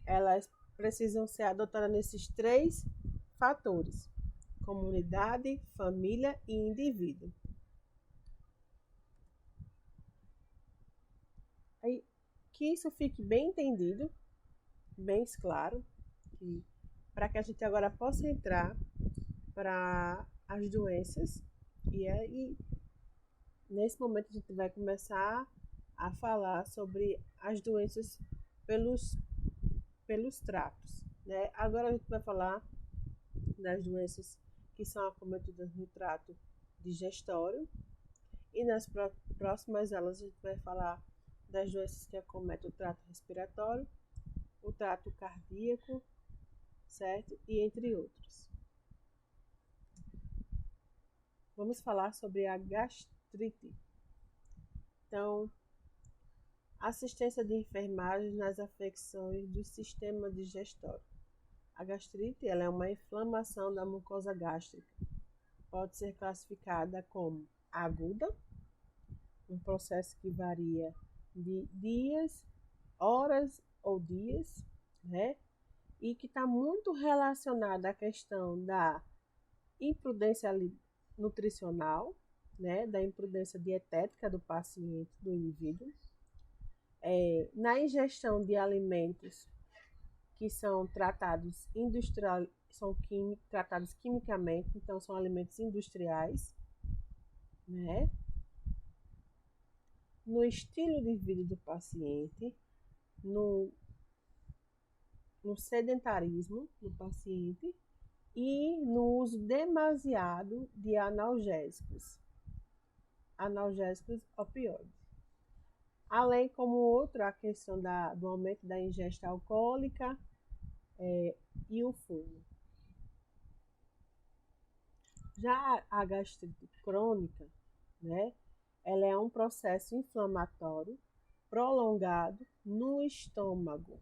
elas precisam ser adotadas nesses 3 fatores: comunidade, família e indivíduo. Aí, que isso fique bem entendido, bem claro, para que a gente agora possa entrar para as doenças. E aí, nesse momento, a gente vai começar a falar sobre as doenças pelos tratos, né? Agora a gente vai falar das doenças que são acometidas no trato digestório, e nas próximas aulas a gente vai falar das doenças que acometem o trato respiratório, o trato cardíaco, certo? E entre outros. Vamos falar sobre a gastrite. Então, assistência de enfermagem nas afecções do sistema digestório. A gastrite, ela é uma inflamação da mucosa gástrica. Pode ser classificada como aguda, um processo que varia de dias, horas ou dias, né? E que está muito relacionada à questão da imprudência nutricional, né? Da imprudência dietética do paciente, do indivíduo, na ingestão de alimentos que são tratados tratados quimicamente, então são alimentos industriais, né? No estilo de vida do paciente, no sedentarismo do paciente e no uso demasiado de analgésicos opioides. Além, como outra, a questão do aumento da ingesta alcoólica e o fumo. Já a gastrite crônica, né, ela é um processo inflamatório prolongado no estômago,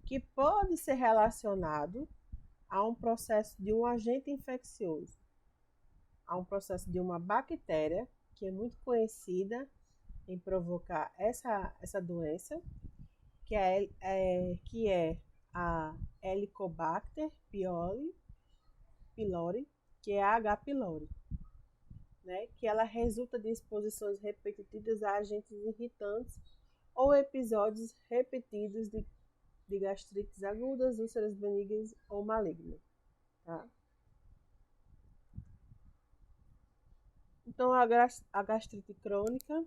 que pode ser relacionado a um processo de um agente infeccioso, a um processo de uma bactéria que é muito conhecida em provocar essa doença, que é a Helicobacter pylori, que é a H. pylori, né? Que ela resulta de exposições repetitivas a agentes irritantes ou episódios repetidos de gastrites agudas, úlceras benignas ou malignas. Tá? Então, a gastrite crônica,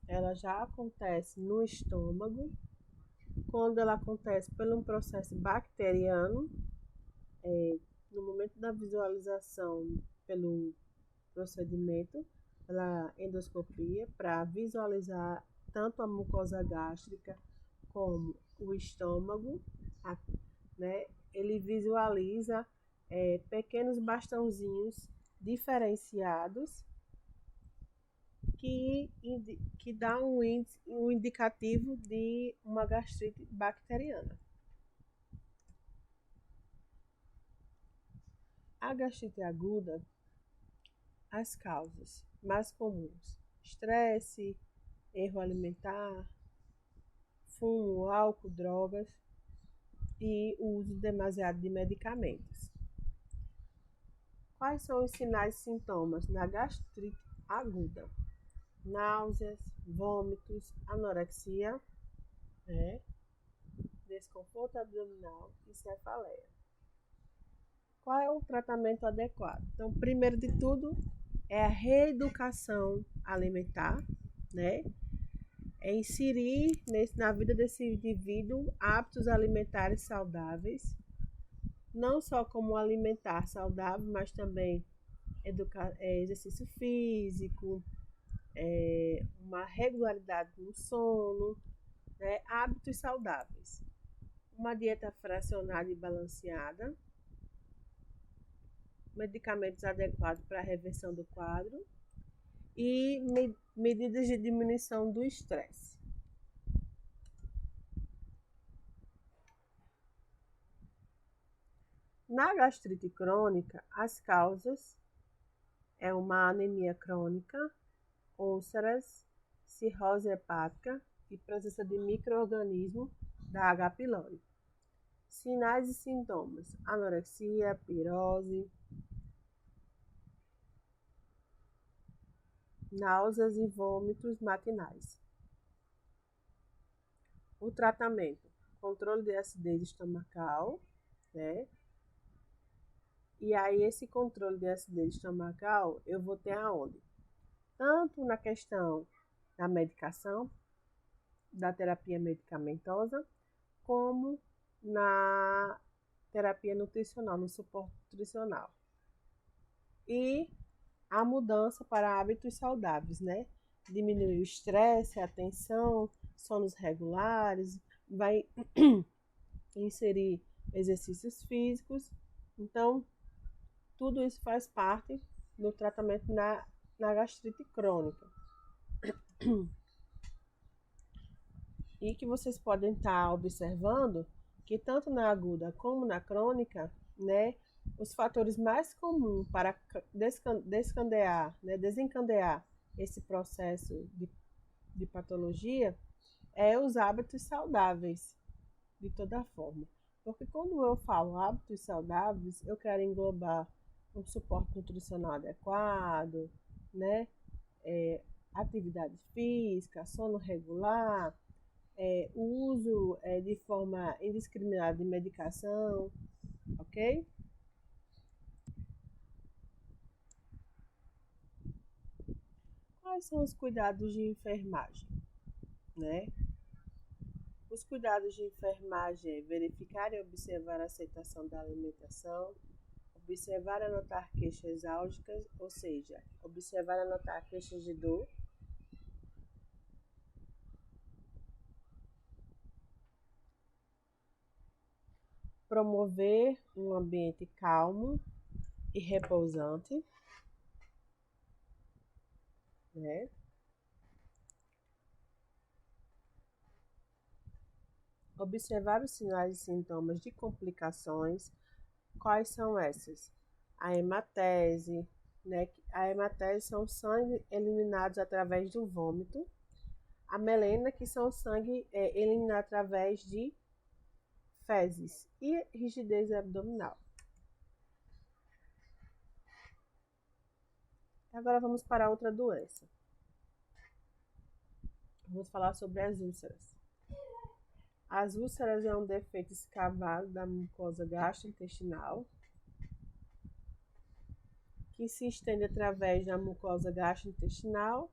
ela já acontece no estômago, quando ela acontece por um processo bacteriano, no momento da visualização pelo procedimento, pela endoscopia, para visualizar tanto a mucosa gástrica como o estômago, né? Ele visualiza pequenos bastãozinhos diferenciados que dá um indicativo de uma gastrite bacteriana. A gastrite aguda, as causas mais comuns: estresse, erro alimentar, fumo, álcool, drogas e o uso demasiado de medicamentos. Quais são os sinais e sintomas na gastrite aguda? Náuseas, vômitos, anorexia, desconforto abdominal e cefaleia. Qual é o tratamento adequado? Então, primeiro de tudo, é a reeducação alimentar, né? É inserir na vida desse indivíduo hábitos alimentares saudáveis, não só como alimentar saudável, mas também exercício físico, uma regularidade no sono, né? Hábitos saudáveis, uma dieta fracionada e balanceada, medicamentos adequados para a reversão do quadro e medidas de diminuição do estresse. Na gastrite crônica, as causas é uma anemia crônica, úlceras, cirrose hepática e presença de micro-organismo da H. pylori. Sinais e sintomas: anorexia, pirose, náuseas e vômitos matinais. O tratamento: controle de acidez estomacal, né? E aí esse controle de acidez estomacal eu vou ter aonde? Tanto na questão da medicação, da terapia medicamentosa, como na terapia nutricional, no suporte nutricional. E a mudança para hábitos saudáveis, né? Diminuir o estresse, a tensão, sonos regulares, vai inserir exercícios físicos. Então, tudo isso faz parte do tratamento na gastrite crônica. E que vocês podem estar observando que tanto na aguda como na crônica, né, os fatores mais comuns para desencadear esse processo de patologia é os hábitos saudáveis, de toda forma. Porque quando eu falo hábitos saudáveis, eu quero englobar um suporte nutricional adequado, né? Atividade física, sono regular, o uso de forma indiscriminada de medicação, ok? Quais são os cuidados de enfermagem, né? Os cuidados de enfermagem é verificar e observar a aceitação da alimentação, observar e anotar queixas álgicas, ou seja, observar e anotar queixas de dor, promover um ambiente calmo e repousante, né? Observar os sinais e sintomas de complicações. Quais são essas? A hematese, né? A hematese são sangue eliminados através do vômito. A melena, que são sangue eliminado através de fezes. E rigidez abdominal. Agora vamos para outra doença. Vamos falar sobre as úlceras. As úlceras é um defeito escavado da mucosa gastrointestinal que se estende através da mucosa gastrointestinal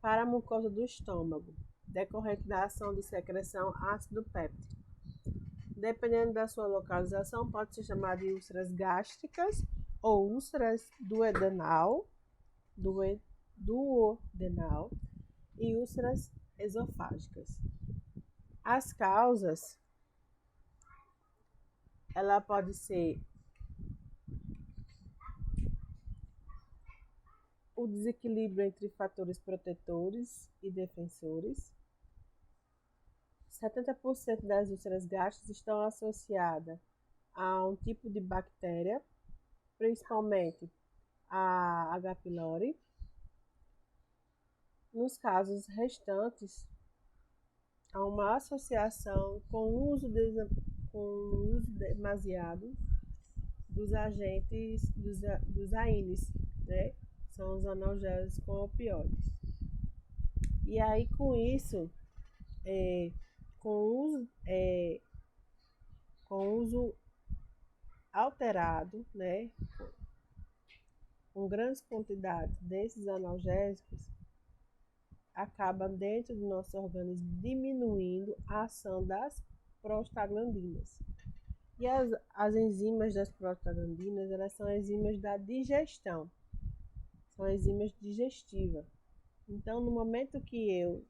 para a mucosa do estômago, decorrente da ação de secreção ácido péptico. Dependendo da sua localização, pode ser chamada de úlceras gástricas ou úlceras duodenal e úlceras esofágicas. As causas, ela pode ser o desequilíbrio entre fatores protetores e defensores. 70% das úlceras gástricas estão associadas a um tipo de bactéria, principalmente a H. pylori. Nos casos restantes, há uma associação com o uso demasiado dos agentes, dos AINES, né? São os analgésicos com opioides. E aí, com isso, com o uso alterado, né? com grandes quantidades desses analgésicos, acaba dentro do nosso organismo diminuindo a ação das prostaglandinas. E as enzimas das prostaglandinas, elas são enzimas da digestão, são enzimas digestivas. Então, no momento que eu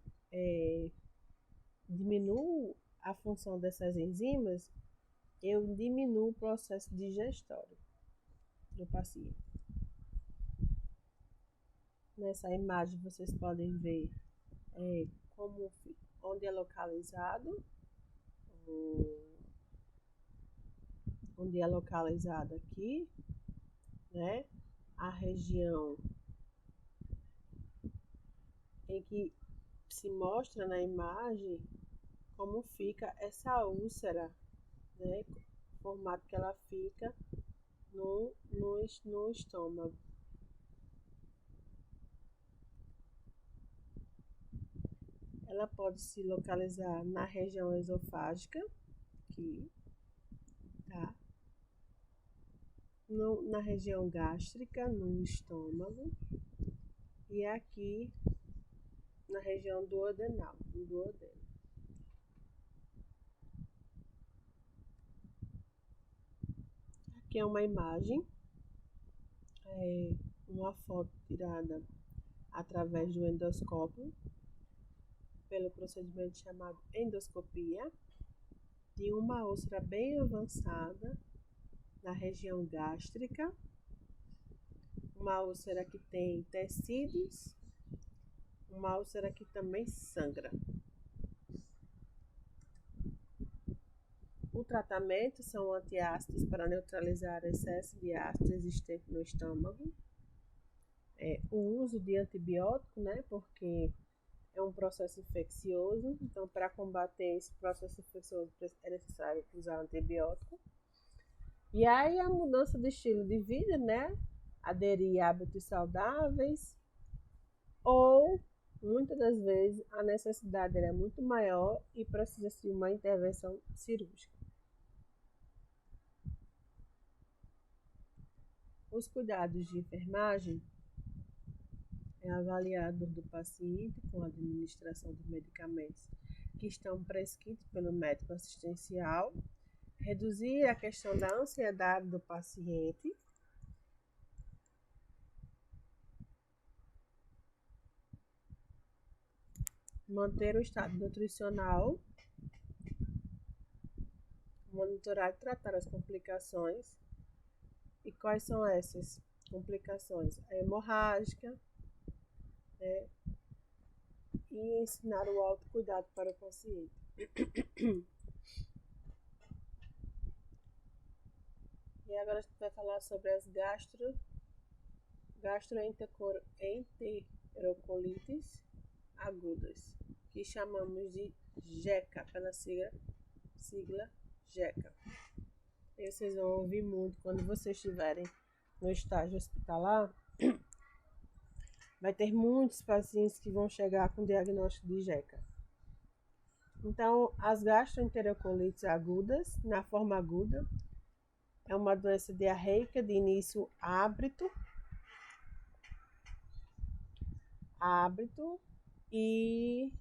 diminuo a função dessas enzimas, eu diminuo o processo digestório do paciente. Nessa imagem vocês podem ver onde é localizado, aqui, né, a região em que se mostra na imagem como fica essa úlcera, né, o formato que ela fica no estômago. Ela pode se localizar na região esofágica, aqui, tá? Na região gástrica, no estômago, e aqui na região duodenal, no duodeno. Aqui é uma imagem, uma foto tirada através do endoscópio, pelo procedimento chamado endoscopia, de uma úlcera bem avançada na região gástrica, uma úlcera que tem tecidos, uma úlcera que também sangra. O tratamento são antiácidos para neutralizar o excesso de ácido existente no estômago. O uso de antibiótico, né, porque é um processo infeccioso, então para combater esse processo infeccioso é necessário usar antibiótico. E aí a mudança de estilo de vida, né, aderir a hábitos saudáveis, ou muitas das vezes a necessidade é muito maior e precisa-se de uma intervenção cirúrgica. Os cuidados de enfermagem é avaliar a dor do paciente com a administração de medicamentos que estão prescritos pelo médico assistencial, reduzir a questão da ansiedade do paciente, manter o estado nutricional, monitorar e tratar as complicações. E quais são essas complicações? A hemorrágica, né? E ensinar o autocuidado para o paciente. E agora a gente vai falar sobre as gastroenterocolites agudas, que chamamos de GECA, pela sigla GECA. E vocês vão ouvir muito quando vocês estiverem no estágio hospitalar. Vai ter muitos pacientes que vão chegar com diagnóstico de GECA. Então, as gastroenterocolites agudas, na forma aguda, é uma doença diarreica de início hábito e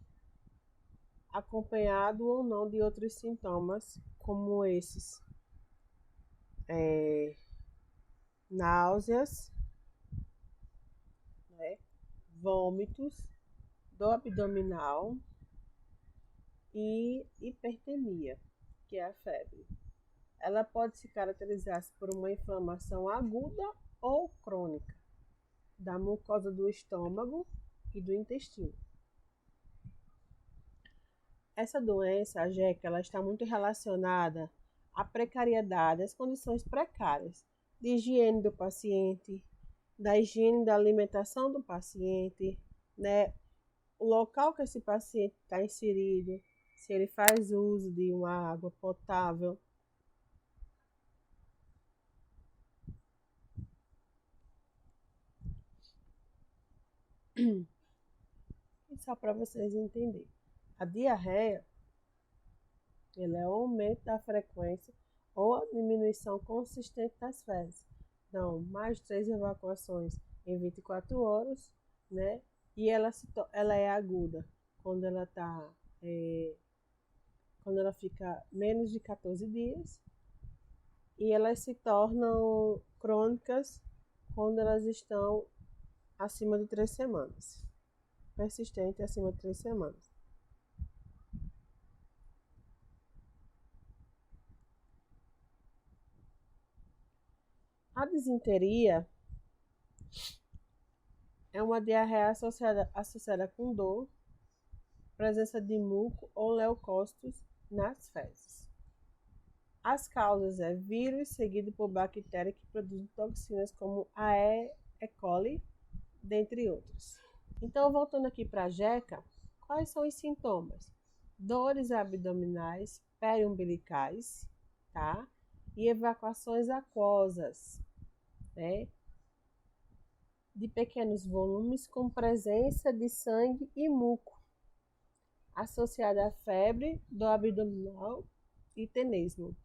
acompanhado ou não de outros sintomas, como esses: náuseas, né, vômitos, dor abdominal e hipertemia, que é a febre. Ela pode se caracterizar por uma inflamação aguda ou crônica da mucosa do estômago e do intestino. Essa doença, a GECA, ela está muito relacionada à precariedade, às condições precárias de higiene do paciente, da higiene da alimentação do paciente, né? O local que esse paciente está inserido, se ele faz uso de uma água potável. E só para vocês entenderem, a diarreia ela é o aumento da frequência ou a diminuição consistente das fezes, dão mais de 3 evacuações em 24 horas, né? E ela é aguda quando quando ela fica menos de 14 dias, e elas se tornam crônicas quando elas estão acima de 3 semanas, persistente acima de 3 semanas. A disenteria é uma diarreia associada com dor, presença de muco ou leucócitos nas fezes. As causas é vírus seguido por bactéria que produzem toxinas como a E. coli, dentre outros. Então, voltando aqui para a jeca, quais são os sintomas? Dores abdominais, periumbilicais, tá? E evacuações aquosas, né? De pequenos volumes com presença de sangue e muco, associada à febre do abdominal e tenesmo.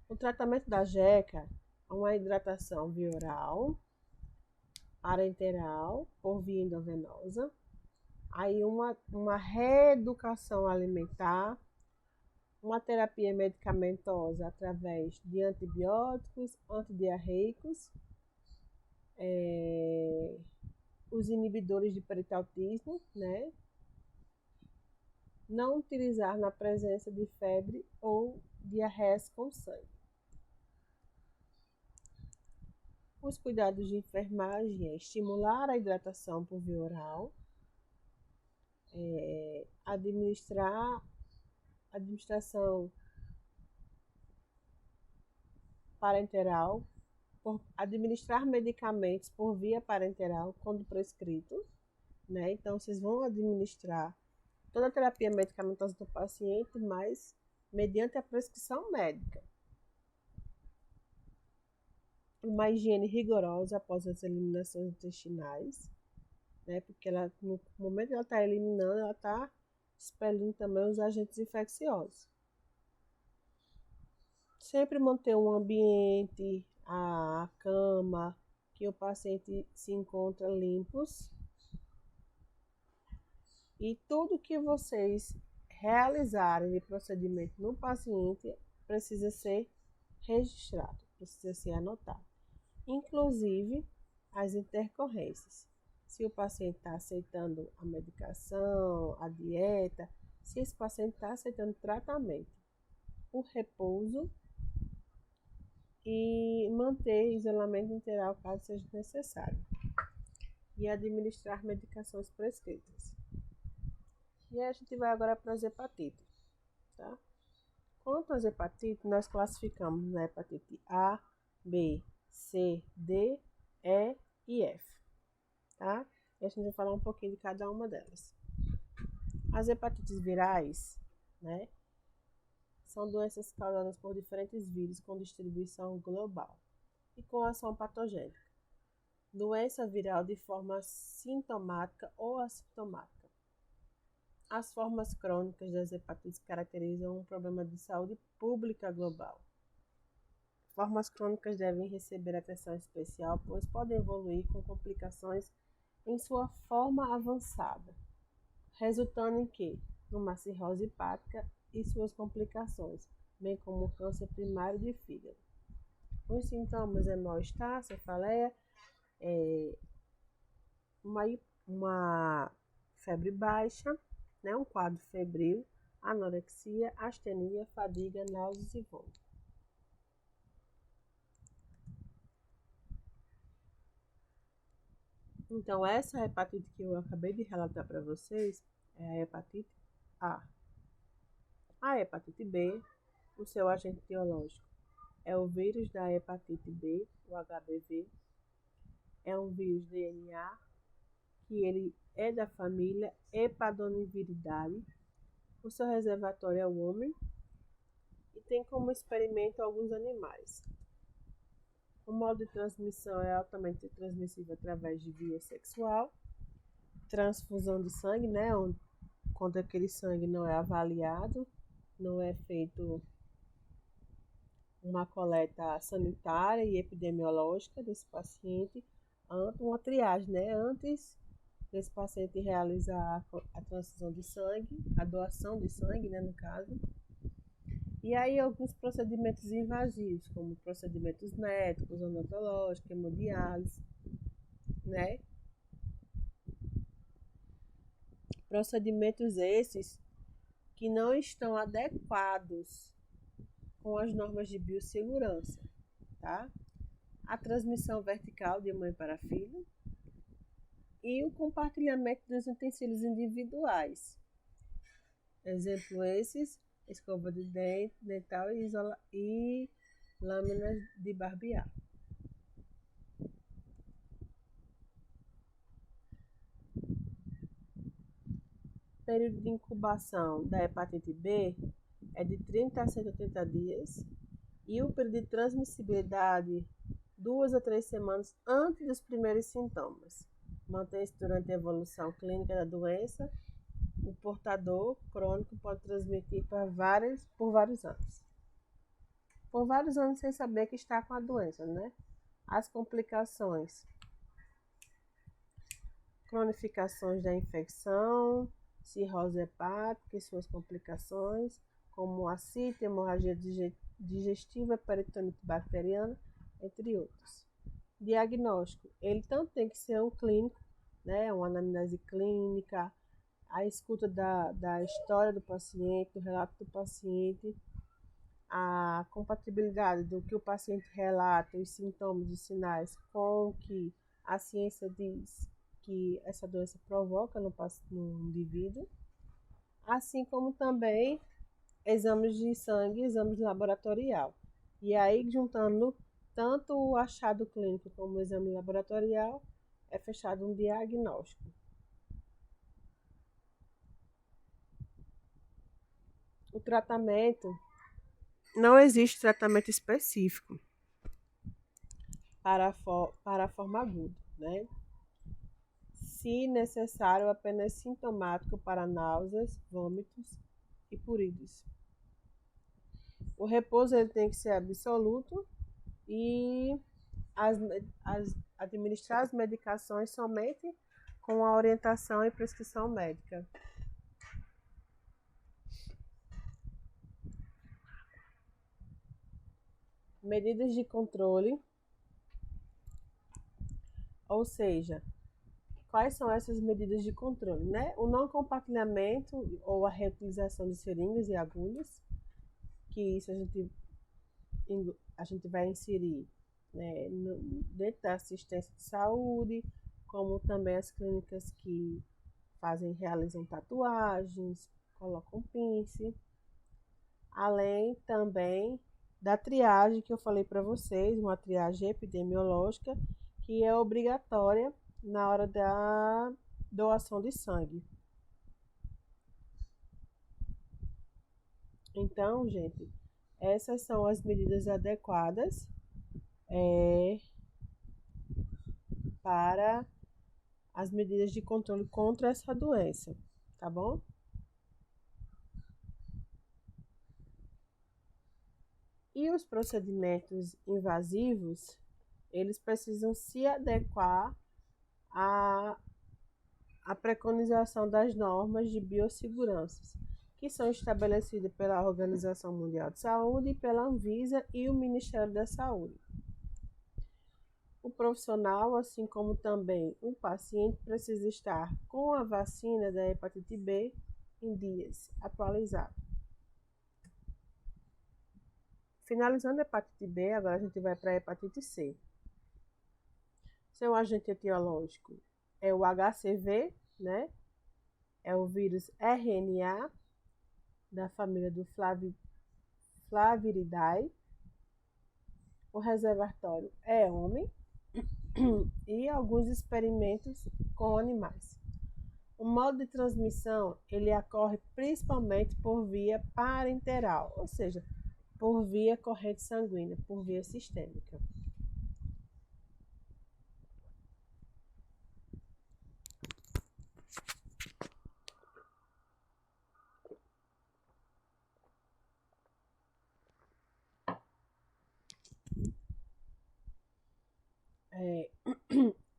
O tratamento da jeca é uma hidratação via oral, parenteral por via endovenosa, aí uma reeducação alimentar, uma terapia medicamentosa através de antibióticos, antidiarreicos, os inibidores de peritautismo, né? Não utilizar na presença de febre ou diarreias com sangue. Os cuidados de enfermagem é estimular a hidratação por via oral, administração parenteral, administrar medicamentos por via parenteral quando prescrito, né? Então, vocês vão administrar toda a terapia medicamentosa do paciente, mas mediante a prescrição médica. Uma higiene rigorosa após as eliminações intestinais, né? Porque no momento que ela está eliminando, ela está expelindo também os agentes infecciosos. Sempre manter um ambiente, a cama, que o paciente se encontra limpos. E tudo que vocês realizarem de procedimento no paciente precisa ser registrado, precisa ser anotado. Inclusive as intercorrências. Se o paciente está aceitando a medicação, a dieta, se esse paciente está aceitando tratamento, o repouso e manter isolamento integral caso seja necessário. E administrar medicações prescritas. E a gente vai agora para as hepatites, tá? Quanto às hepatites, nós classificamos na hepatite A, B, C, D, E e F, tá? E a gente vai falar um pouquinho de cada uma delas. As hepatites virais, né, são doenças causadas por diferentes vírus com distribuição global e com ação patogênica. Doença viral de forma sintomática ou assintomática. As formas crônicas das hepatites caracterizam um problema de saúde pública global. Formas crônicas devem receber atenção especial, pois podem evoluir com complicações em sua forma avançada, resultando em que? Numa cirrose hepática e suas complicações, bem como câncer primário de fígado. Os sintomas é mal-estar, cefaleia, uma febre baixa, né, um quadro febril, anorexia, astenia, fadiga, náuseas e vômito. Então, essa hepatite que eu acabei de relatar para vocês é a hepatite A. A hepatite B, o seu agente biológico é o vírus da hepatite B, o HBV. É um vírus DNA que ele é da família Hepadoniviridae. O seu reservatório é o homem e tem como experimento alguns animais. O modo de transmissão é altamente transmissível através de via sexual, transfusão de sangue, né, quando aquele sangue não é avaliado, não é feito uma coleta sanitária e epidemiológica desse paciente, uma triagem, né? Antes desse paciente realizar a transfusão de sangue, a doação de sangue, né, no caso. E aí alguns procedimentos invasivos, como procedimentos médicos, odontológicos, hemodiálise, né? Procedimentos esses que não estão adequados com as normas de biossegurança, tá? A transmissão vertical de mãe para filho e o compartilhamento dos utensílios individuais. Exemplo esses, escova de dente, dental e lâminas de barbear. O período de incubação da hepatite B é de 30 a 180 dias e o período de transmissibilidade 2 a 3 semanas antes dos primeiros sintomas. Mantém-se durante a evolução clínica da doença. O portador crônico pode transmitir por vários anos. Por vários anos sem saber que está com a doença, né? As complicações. Cronificações da infecção, cirrose hepática e suas complicações, como ascite, hemorragia digestiva, peritonite bacteriana, entre outros. Diagnóstico. Ele tanto tem que ser um clínico, né? Uma anamnese clínica, a escuta da história do paciente, do relato do paciente, a compatibilidade do que o paciente relata, os sintomas e sinais com o que a ciência diz que essa doença provoca no indivíduo, assim como também exames de sangue, exames laboratorial. E aí, juntando tanto o achado clínico como o exame laboratorial, é fechado um diagnóstico. O tratamento, não existe tratamento específico para a forma aguda, né? Se necessário, apenas sintomático para náuseas, vômitos e pruridos. O repouso ele tem que ser absoluto e administrar as medicações somente com a orientação e prescrição médica. Medidas de controle, ou seja, quais são essas medidas de controle, né? O não compartilhamento ou a reutilização de seringas e agulhas, que isso a gente vai inserir, né, dentro da assistência de saúde, como também as clínicas que realizam tatuagens, colocam pince, além também da triagem que eu falei para vocês, uma triagem epidemiológica que é obrigatória na hora da doação de sangue. Então, gente, essas são as medidas adequadas para as medidas de controle contra essa doença, tá bom? E os procedimentos invasivos, eles precisam se adequar à preconização das normas de biossegurança, que são estabelecidas pela Organização Mundial de Saúde, pela Anvisa e o Ministério da Saúde. O profissional, assim como também o paciente, precisa estar com a vacina da hepatite B em dias, atualizado. Finalizando a hepatite B, agora a gente vai para a hepatite C. Seu agente etiológico é o HCV, né? É o vírus RNA da família do Flaviridae. O reservatório é homem e alguns experimentos com animais. O modo de transmissão, ele ocorre principalmente por via parenteral, ou seja, por via corrente sanguínea, por via sistêmica.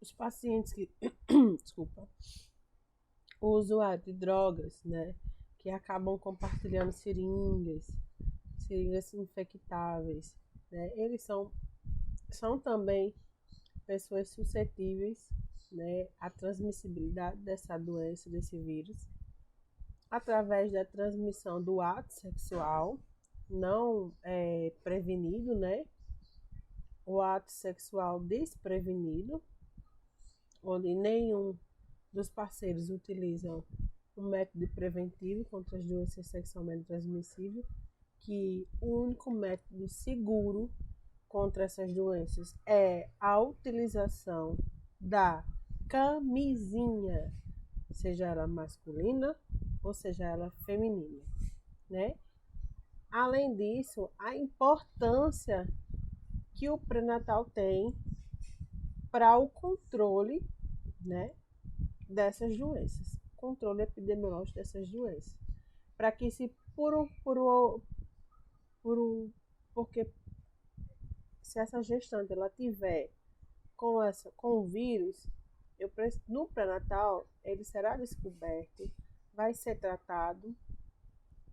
os pacientes que, desculpa, o usuário de drogas, né, que acabam compartilhando seringas infectáveis, né, eles são também pessoas suscetíveis, né, à transmissibilidade dessa doença, desse vírus, através da transmissão do ato sexual não prevenido, né, o ato sexual desprevenido, onde nenhum dos parceiros utilizam um método preventivo contra as doenças sexualmente transmissíveis, que o único método seguro contra essas doenças é a utilização da camisinha, seja ela masculina ou seja ela feminina, né? Além disso, a importância que o pré-natal tem para o controle, né, dessas doenças, controle epidemiológico dessas doenças, para que se porque se essa gestante ela tiver com o vírus, no pré-natal ele será descoberto, vai ser tratado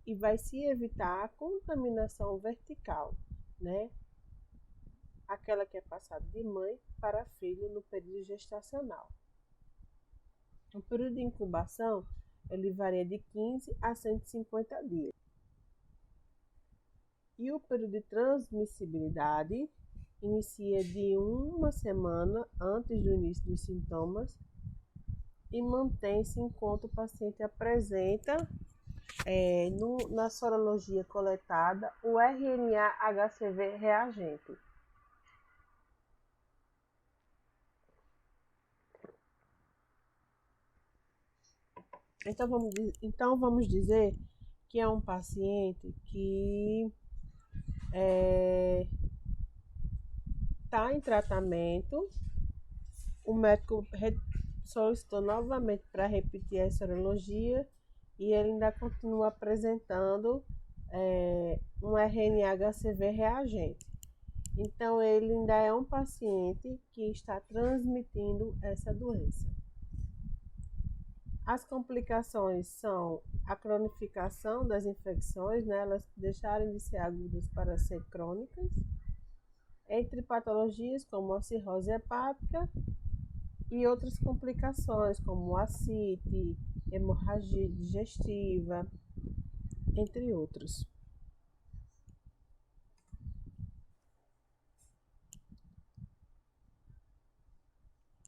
e vai se evitar a contaminação vertical, né? Aquela que é passada de mãe para filho no período gestacional. O período de incubação ele varia de 15 a 150 dias. E o período de transmissibilidade inicia de uma semana antes do início dos sintomas e mantém-se enquanto o paciente apresenta na sorologia coletada o RNA-HCV reagente. Então vamos dizer que é um paciente que está em tratamento, o médico solicitou novamente para repetir a sorologia e ele ainda continua apresentando um RNA-HCV reagente. Então, ele ainda é um paciente que está transmitindo essa doença. As complicações são a cronificação das infecções, né, elas deixarem de ser agudas para ser crônicas, entre patologias como a cirrose hepática e outras complicações como ascite, hemorragia digestiva, entre outros.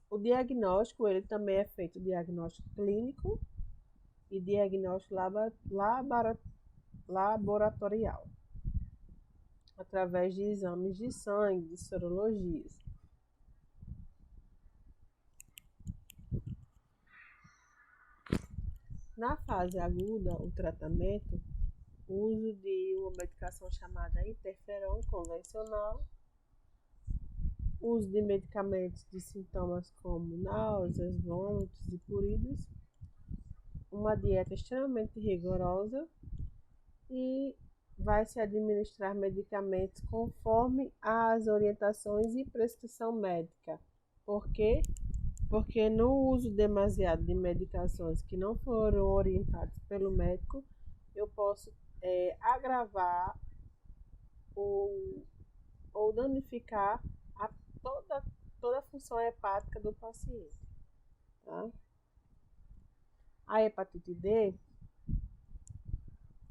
O diagnóstico, ele também é feito diagnóstico clínico e diagnóstico laboratorial, através de exames de sangue, de sorologias. Na fase aguda, o tratamento, o uso de uma medicação chamada interferon convencional, uso de medicamentos de sintomas como náuseas, vômitos e pruridos, uma dieta extremamente rigorosa e vai se administrar medicamentos conforme as orientações e prescrição médica. Por quê? Porque no uso demasiado de medicações que não foram orientadas pelo médico, eu posso agravar ou danificar toda a função hepática do paciente. Tá? A hepatite D,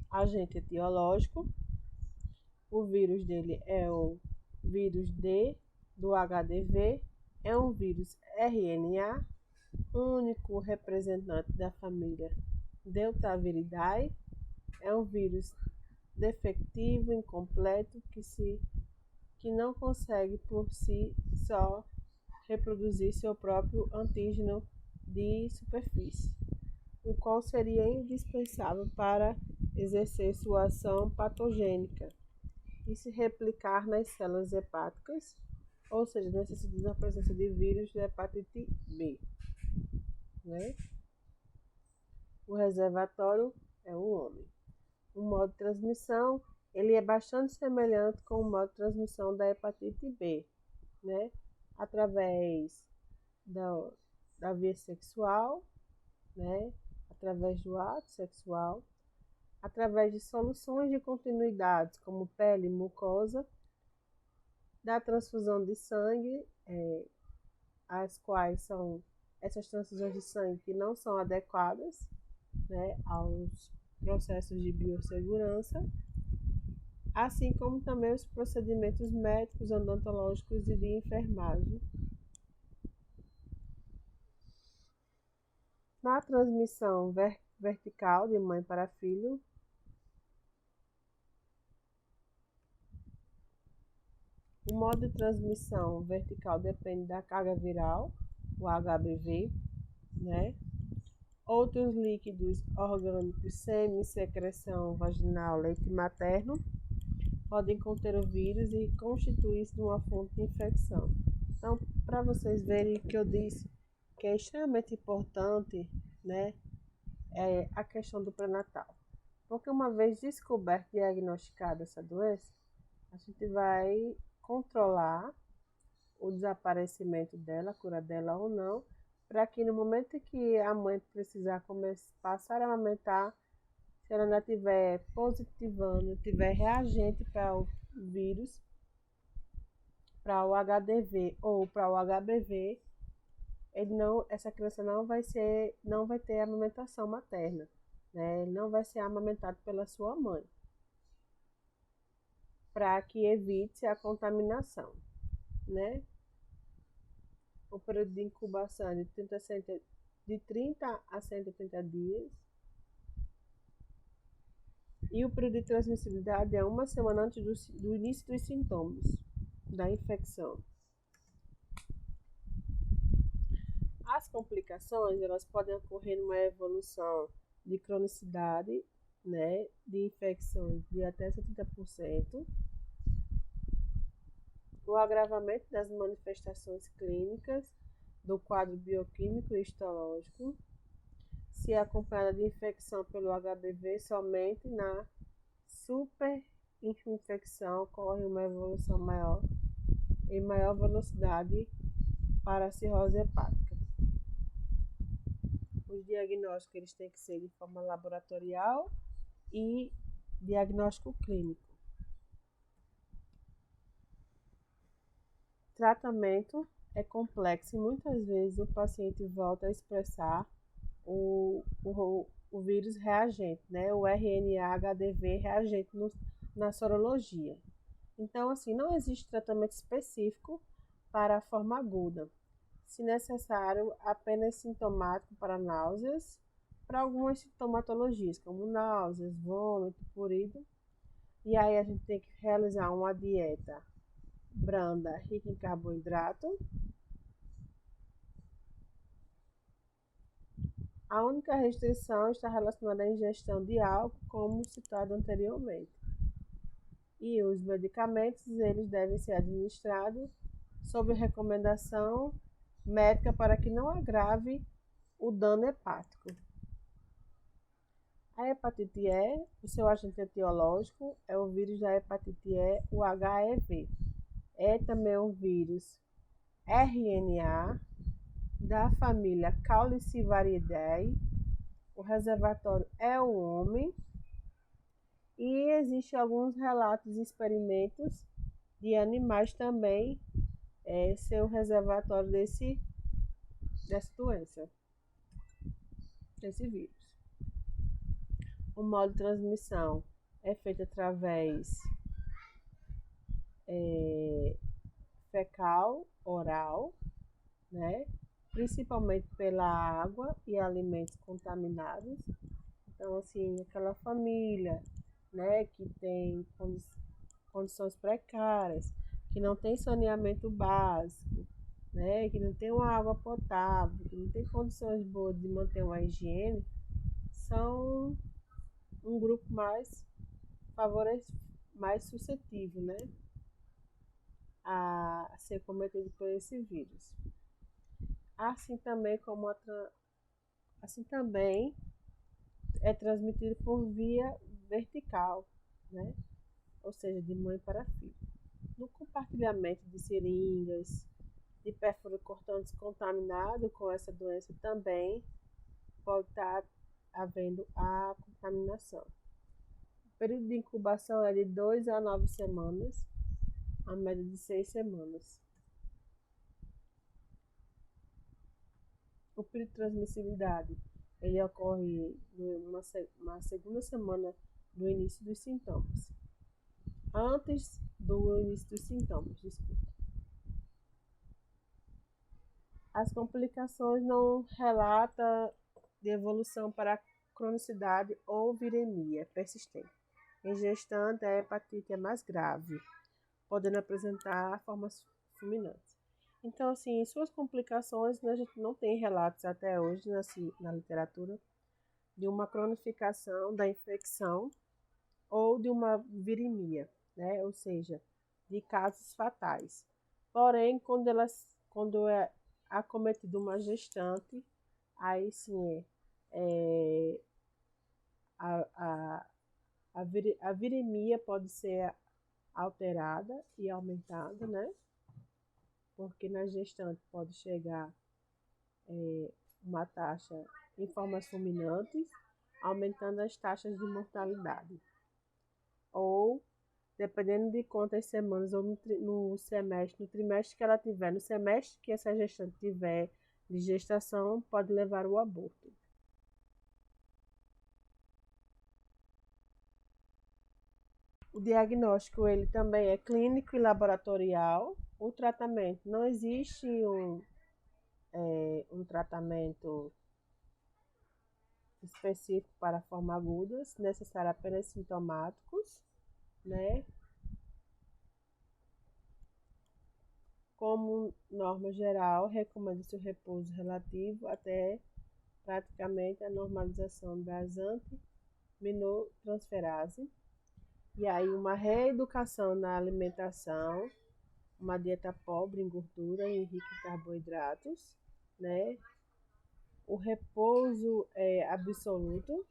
agente etiológico, o vírus dele é o vírus D do HDV, é um vírus RNA, único representante da família Deltaviridae, é um vírus defectivo, incompleto, que não consegue por si só reproduzir seu próprio antígeno de superfície, o qual seria indispensável para exercer sua ação patogênica e se replicar nas células hepáticas, ou seja, necessita da presença de vírus da hepatite B. Né? O reservatório é o homem. O modo de transmissão, ele é bastante semelhante com o modo de transmissão da hepatite B, né? Através da, da via sexual, né? Através do ato sexual, através de soluções de continuidades, como pele e mucosa, da transfusão de sangue, as quais são essas transfusões de sangue que não são adequadas, né, aos processos de biossegurança, assim como também os procedimentos médicos, odontológicos e de enfermagem. Na transmissão vertical de mãe para filho, o modo de transmissão vertical depende da carga viral, o HBV, né? Outros líquidos orgânicos, semi-secreção vaginal, leite materno, podem conter o vírus e constituir-se de uma fonte de infecção. Então, para vocês verem que eu disse que é extremamente importante, né, a questão do pré-natal. Porque uma vez descoberta e diagnosticada essa doença, a gente vai controlar o desaparecimento dela, a cura dela ou não, para que no momento que a mãe precisar passar a amamentar, se ela ainda estiver positivando, tiver reagente para o vírus, para o HDV ou para o HBV, essa criança não vai ter amamentação materna, né? Ele não vai ser amamentado pela sua mãe, para que evite a contaminação, né? O período de incubação é de 30 a 180 dias. E o período de transmissibilidade é uma semana antes do início dos sintomas da infecção. As complicações, elas podem ocorrer numa evolução de cronicidade, né, de infecções de até 70%, o agravamento das manifestações clínicas do quadro bioquímico e histológico, se é acompanhada de infecção pelo HBV, somente na superinfecção ocorre uma evolução maior, em maior velocidade para a cirrose hepática. Os diagnósticos eles têm que ser de forma laboratorial e diagnóstico clínico. Tratamento é complexo e muitas vezes o paciente volta a expressar o vírus reagente, né? O RNA-HDV reagente na sorologia. Então, assim, não existe tratamento específico para a forma aguda. Se necessário, apenas sintomático para náuseas, para algumas sintomatologias, como náuseas, vômito, prurido. E aí a gente tem que realizar uma dieta branda, rica em carboidrato. A única restrição está relacionada à ingestão de álcool, como citado anteriormente. E os medicamentos, eles devem ser administrados sob recomendação médica para que não agrave o dano hepático. A hepatite E, o seu agente etiológico é o vírus da hepatite E, o HEV. É também um vírus RNA da família Caulicivariidae. O reservatório é o homem. E existem alguns relatos e experimentos de animais também ser o reservatório dessa doença, desse vírus. O modo de transmissão é feito através fecal, oral, né? Principalmente pela água e alimentos contaminados. Então, assim, aquela família, né, que tem condições precárias, que não tem saneamento básico, né, que não tem uma água potável, que não tem condições boas de manter uma higiene, são um grupo mais mais suscetível, né, a ser cometido por esse vírus. Assim também é transmitido por via vertical, né? Ou seja, de mãe para filho. No compartilhamento de seringas, de pérfuro cortantes contaminado com essa doença também pode estar havendo a contaminação. O período de incubação é de 2 a 9 semanas, a média de 6 semanas. O período de transmissibilidade, ele ocorre numa segunda semana do início dos sintomas. Antes do início dos sintomas, desculpa. As complicações não relatam de evolução para cronicidade ou viremia persistente. Em gestante, a hepatite é mais grave, podendo apresentar formas fulminantes. Então, assim, suas complicações, né, a gente não tem relatos até hoje na literatura de uma cronificação da infecção ou de uma viremia, né? Ou seja, de casos fatais. Porém, quando é acometido uma gestante, aí sim a viremia pode ser alterada e aumentada, né? Porque na gestante pode chegar uma taxa em formas fulminantes, aumentando as taxas de mortalidade. Ou, dependendo de quantas semanas, ou no semestre, no trimestre que ela tiver, no semestre que essa gestante tiver de gestação, pode levar ao aborto. O diagnóstico, ele também é clínico e laboratorial. O tratamento, não existe um tratamento específico para formas agudas, necessário apenas sintomáticos, né? Como norma geral, recomenda-se o repouso relativo até praticamente a normalização das anti-aminotransferase. E aí uma reeducação na alimentação, uma dieta pobre em gordura e rica em carboidratos, né? O repouso é absoluto.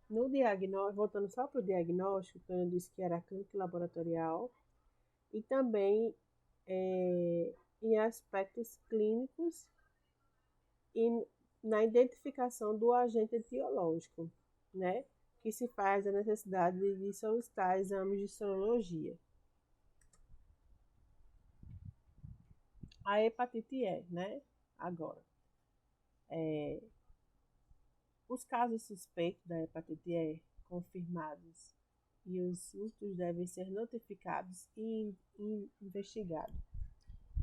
No diagnóstico, voltando só para o diagnóstico, que eu disse que era clínico laboratorial, e também em aspectos clínicos e na identificação do agente etiológico, né? Que se faz a necessidade de solicitar exames de sorologia. A hepatite E, né? Agora, os casos suspeitos da hepatite E confirmados e os surtos devem ser notificados e investigados,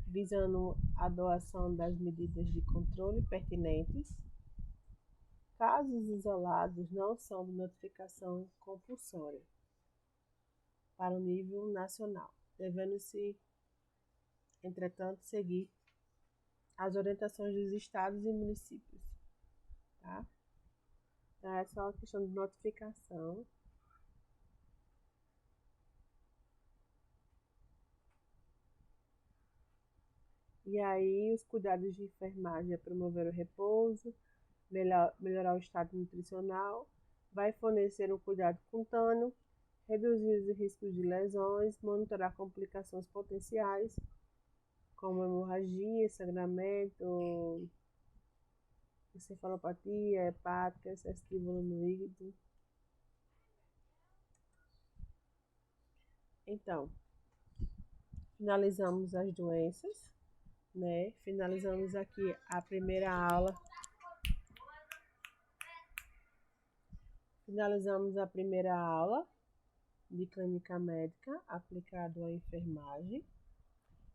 visando a adoção das medidas de controle pertinentes. Casos isolados não são de notificação compulsória para o nível nacional, devendo-se, entretanto, seguir as orientações dos estados e municípios. Tá? Então, é só uma questão de notificação. E aí, os cuidados de enfermagem é promover o repouso, melhorar o estado nutricional, vai fornecer um cuidado cutâneo, reduzir os riscos de lesões, monitorar complicações potenciais, como hemorragia, sangramento, encefalopatia hepática, excesso de volume líquido. Então, finalizamos as doenças, né? Finalizamos aqui a primeira aula. Finalizamos a primeira aula de clínica médica aplicado à enfermagem.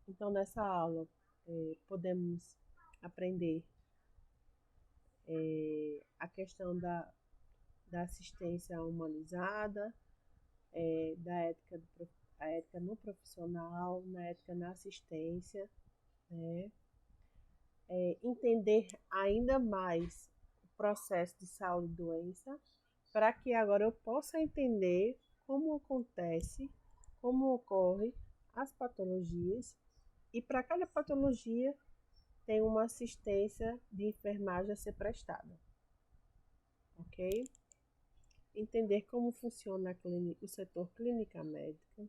Então, nessa aula, podemos aprender a questão da assistência humanizada, da ética, a ética no profissional, na ética na assistência, né? Entender ainda mais o processo de saúde e doença, para que agora eu possa entender como acontece, como ocorre as patologias, e para cada patologia tem uma assistência de enfermagem a ser prestada, ok? Entender como funciona o setor clínica médica,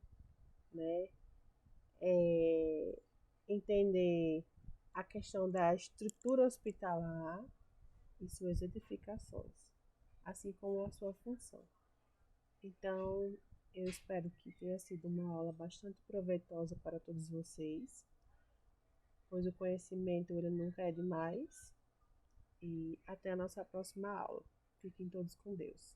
né? é, entender a questão da estrutura hospitalar e suas edificações, assim como a sua função. Então, eu espero que tenha sido uma aula bastante proveitosa para todos vocês, pois o conhecimento ele nunca é demais. E até a nossa próxima aula. Fiquem todos com Deus.